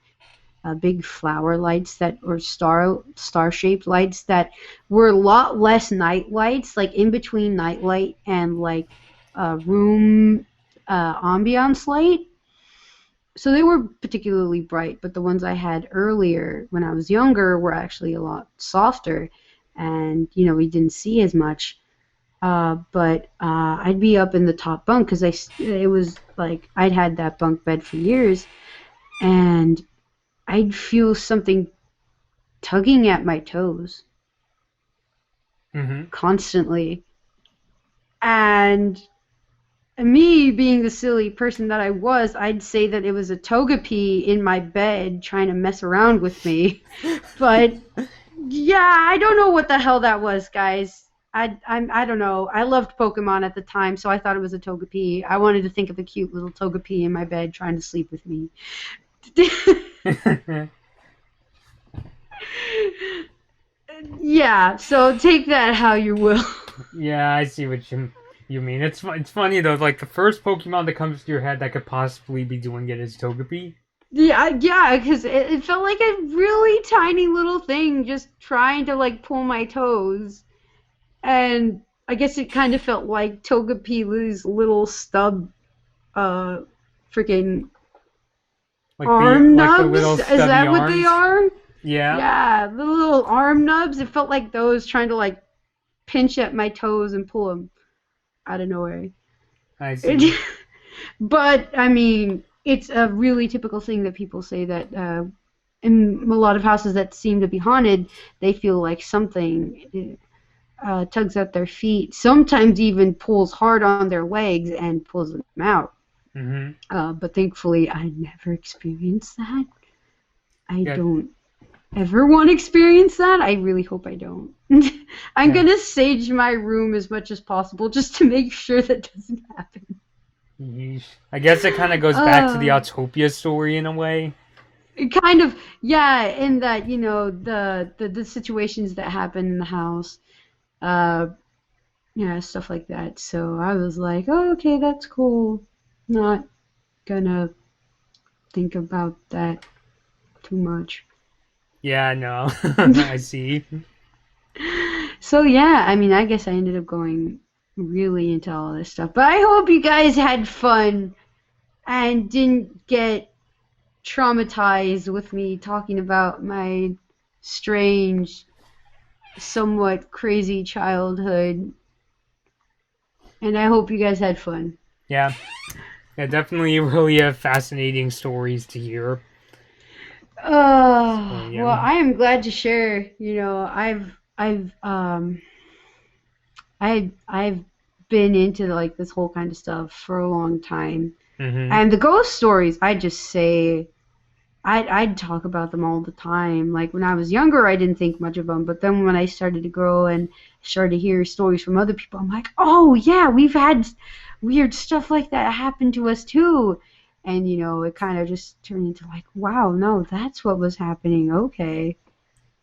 B: big flower lights or star shaped lights that were a lot less night lights, like in between night light and like room ambiance light. So they were particularly bright, but the ones I had earlier when I was younger were actually a lot softer, and we didn't see as much. But I'd be up in the top bunk because it was like I'd had that bunk bed for years, and I'd feel something tugging at my toes
A: Mm-hmm.
B: constantly. And me being the silly person that I was, I'd say that it was a togepi in my bed trying to mess around with me. But yeah, I don't know what the hell that was, guys. I don't know. I loved Pokemon at the time, so I thought it was a Togepi. I wanted to think of a cute little Togepi in my bed trying to sleep with me. Yeah, so take that how you will.
A: Yeah, I see what you mean. It's funny though. Like the first Pokemon that comes to your head that could possibly be doing it is Togepi.
B: Yeah, because it felt like a really tiny little thing just trying to like pull my toes. And I guess it kind of felt like Togepi's little stub freaking
A: Like
B: arm
A: like the
B: nubs.
A: little
B: Is
A: stubby
B: that what
A: arms.
B: they are?
A: Yeah.
B: Yeah, the little arm nubs. It felt like those trying to like pinch at my toes and pull them out of nowhere.
A: I see.
B: But I mean, it's a really typical thing that people say that in a lot of houses that seem to be haunted, they feel like something tugs at their feet, sometimes even pulls hard on their legs and pulls them out.
A: Mm-hmm.
B: But thankfully, I never experienced that. I
A: Yeah.
B: don't ever want to experience that. I really hope I don't. I'm going to sage my room as much as possible just to make sure that doesn't happen.
A: Yeesh. I guess it kind of goes back to the Autopia story in a way.
B: Kind of, yeah, in that, the situations that happen in the house, stuff like that. So I was like, oh, okay, that's cool. Not gonna think about that too much.
A: Yeah, no. I see.
B: So yeah, I mean, I guess I ended up going really into all this stuff. But I hope you guys had fun and didn't get traumatized with me talking about my strange, somewhat crazy childhood. And I hope you guys had fun.
A: Yeah. Yeah, definitely really fascinating stories to hear.
B: Well, I am glad to share. I've been into like this whole kind of stuff for a long time.
A: Mm-hmm.
B: And the ghost stories, I just say I'd talk about them all the time. Like when I was younger, I didn't think much of them, but then when I started to grow and started to hear stories from other people, I'm like, oh yeah, we've had weird stuff like that happen to us too. And it kind of just turned into like, wow, no, that's what was happening. Okay,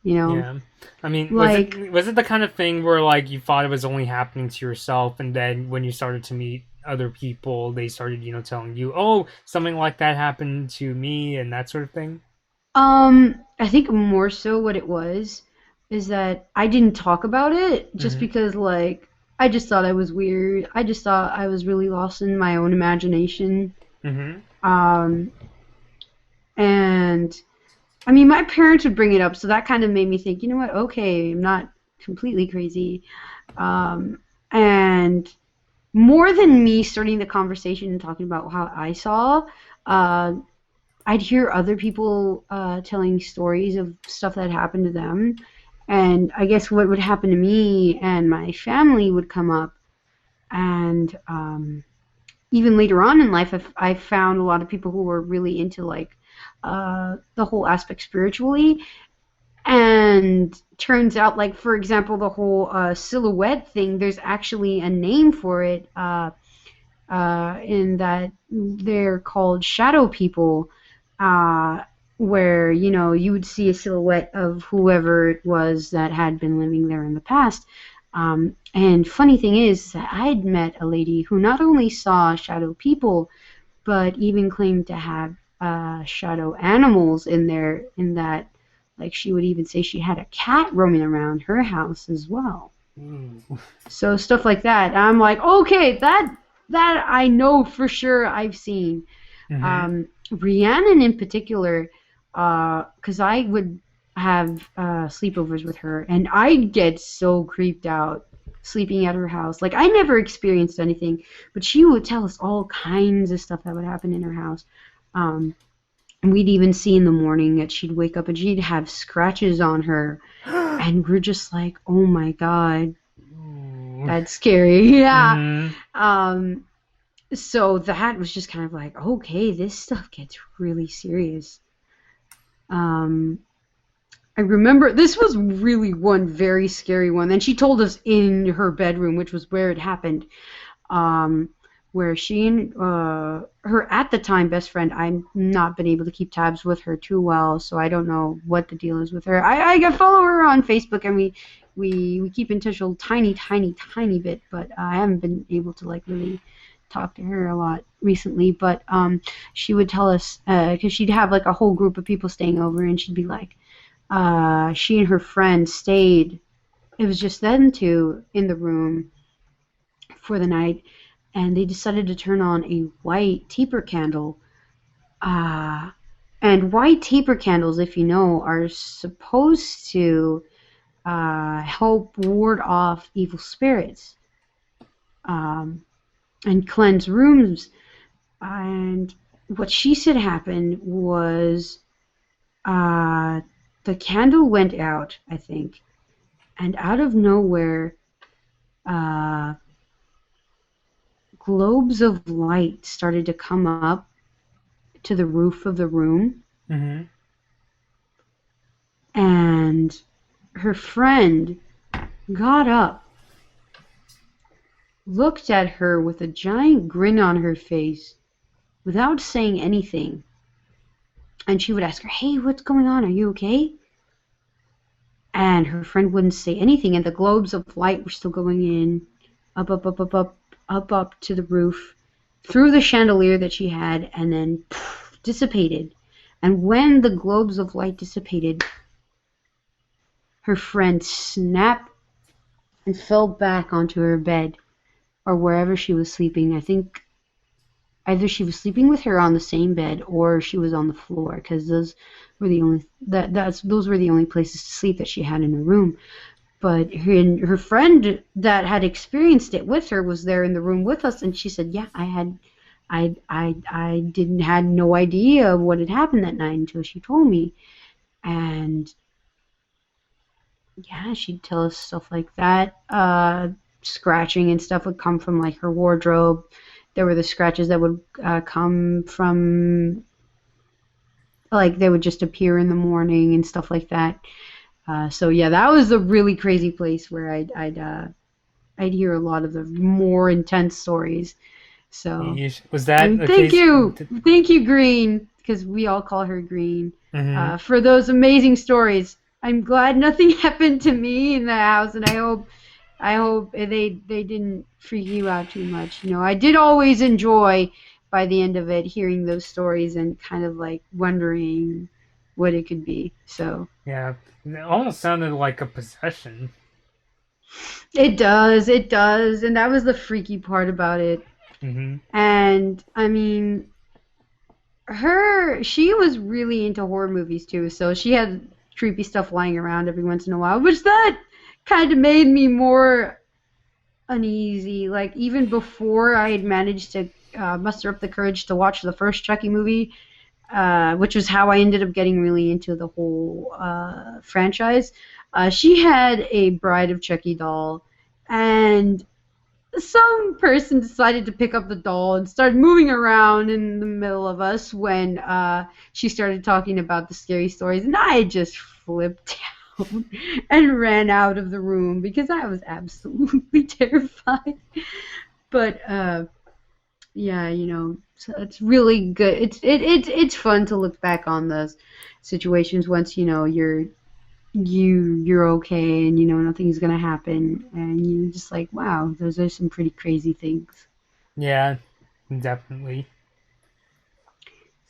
B: you know,
A: Yeah. I mean, was
B: like
A: it was it the kind of thing where like you thought it was only happening to yourself, and then when you started to meet other people, they started, telling you, "Oh, something like that happened to me," and that sort of thing?
B: I think more so what it was is that I didn't talk about it just
A: Mm-hmm.
B: because like I just thought I was weird. I just thought I was really lost in my own imagination.
A: Mm-hmm.
B: Um, and I mean, my parents would bring it up, so that kind of made me think, you know what? Okay, I'm not completely crazy. Um, and more than me starting the conversation and talking about how I saw, uh, I'd hear other people telling stories of stuff that happened to them. And I guess what would happen to me and my family would come up. And even later on in life, I found a lot of people who were really into like the whole aspect spiritually. And turns out, like, for example, the whole silhouette thing, there's actually a name for it in that they're called shadow people, uh, where you would see a silhouette of whoever it was that had been living there in the past. And funny thing is that I'd met a lady who not only saw shadow people, but even claimed to have shadow animals in there. In that, like, she would even say she had a cat roaming around her house as well.
A: Ooh.
B: So stuff like that. I'm like, okay, that I know for sure I've seen.
A: Mm-hmm.
B: Rhiannon in particular, because I would have sleepovers with her, and I'd get so creeped out sleeping at her house. Like I never experienced anything, but she would tell us all kinds of stuff that would happen in her house. Um, and we'd even see in the morning that she'd wake up and she'd have scratches on her, and we're just like, oh my god,
A: Ooh.
B: that's scary. Yeah.
A: Mm-hmm.
B: Um, so that was just kind of like, okay, this stuff gets really serious. Um, I remember this was really one very scary one. And she told us in her bedroom, which was where it happened, um, where she and her at the time best friend. I've not been able to keep tabs with her too well, so I don't know what the deal is with her. I follow her on Facebook, and we keep in touch a tiny bit, but I haven't been able to like really talk to her a lot recently. But she would tell us because she'd have like a whole group of people staying over, and she'd be like, she and her friend stayed. It was just them two in the room for the night, and they decided to turn on a white taper candle. Uh, and white taper candles, if you know, are supposed to help ward off evil spirits um, and cleanse rooms. And what she said happened was uh, the candle went out, I think, and out of nowhere, uh, globes of light started to come up to the roof of the room,
A: Mm-hmm.
B: and her friend got up, looked at her with a giant grin on her face without saying anything. And she would ask her, hey, what's going on? Are you okay? And her friend wouldn't say anything, and the globes of light were still going in, up to the roof, through the chandelier that she had, and then poof, dissipated. And when the globes of light dissipated, her friend snapped and fell back onto her bed or wherever she was sleeping. I think either she was sleeping with her on the same bed or she was on the floor, because those were the only those were the only places to sleep that she had in her room. But her friend that had experienced it with her was there in the room with us, and she said, yeah, I didn't had no idea what had happened that night until she told me. And yeah, she'd tell us stuff like that. Scratching and stuff would come from like her wardrobe. There were the scratches that would come from like they would just appear in the morning and stuff like that. So yeah, that was a really crazy place where I'd hear a lot of the more intense stories. So
A: Was that
B: and
A: the case?
B: thank you, Green, because we all call her Green,
A: Mm-hmm.
B: for those amazing stories. I'm glad nothing happened to me in the house, and I hope they didn't freak you out too much. You know, I did always enjoy by the end of it hearing those stories and kind of like wondering what it could be. So
A: Yeah, it almost sounded like a possession.
B: it does, and that was the freaky part about it.
A: Mm-hmm.
B: And I mean, she was really into horror movies too, so she had creepy stuff lying around every once in a while, which that kind of made me more uneasy. Like even before I had managed to muster up the courage to watch the first Chucky movie, which was how I ended up getting really into the whole franchise. She had a Bride of Chucky doll, and some person decided to pick up the doll and start moving around in the middle of us when she started talking about the scary stories, and I just flipped out and ran out of the room because I was absolutely terrified. But yeah, you know, so it's really good. It's fun to look back on those situations once you know you're okay and you know nothing's gonna happen and you're just like, wow, those are some pretty crazy things.
A: Yeah, definitely.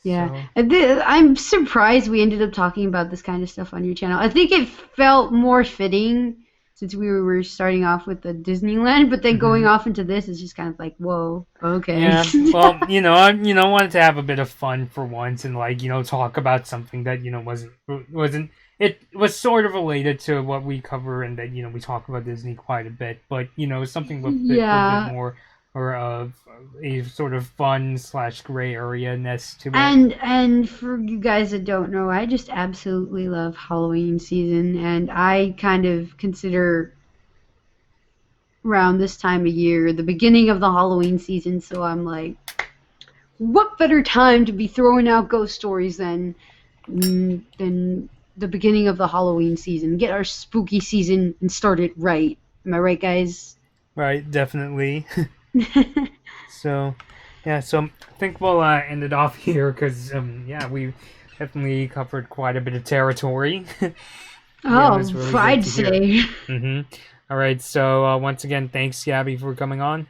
B: Yeah,
A: So
B: I'm surprised we ended up talking about this kind of stuff on your channel. I think it felt more fitting since we were starting off with the Disneyland, but then going
A: mhm.
B: off into this is just kind of like, whoa, okay.
A: Yeah, well, I wanted to have a bit of fun for once and like talk about something that wasn't it was sort of related to what we cover and that we talk about Disney quite a bit, but something with a bit
B: Yeah,
A: more or of a sort of fun slash gray area ness to it.
B: and for you guys that don't know, I just absolutely love Halloween season, and I kind of consider around this time of year the beginning of the Halloween season. So I'm like, what better time to be throwing out ghost stories than the beginning of the Halloween season? Get our spooky season and start it right. Am I right, guys?
A: Right, definitely. So, yeah, so I think we'll end it off here because yeah, we definitely covered quite a bit of territory. Yeah, it was
B: Oh,
A: really great
B: I'd
A: to hear.
B: say.
A: All right, so once again, thanks, Gabby, for coming on.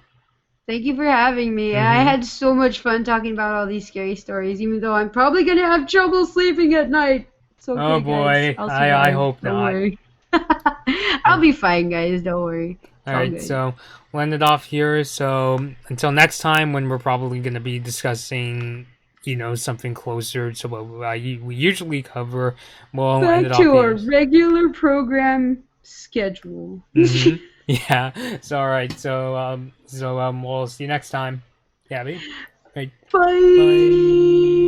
B: Thank you for having me. I
A: Mm-hmm.
B: had so much fun talking about all these scary stories, even though I'm probably gonna have trouble sleeping at night. It's
A: Oh
B: okay, guys.
A: boy,
B: I'll
A: I
B: survive.
A: hope
B: Don't
A: not.
B: worry.
A: All
B: I'll be fine, guys. Don't worry. It's all
A: right,
B: good.
A: so we'll end it off here. So until next time, when we're probably going to be discussing, something closer to what we usually cover, we'll end
B: Back
A: it off
B: to our
A: here.
B: regular program schedule.
A: Mm-hmm. Yeah. So all right. So we'll see you next time, Gabby. Right.
B: Bye.
A: Bye.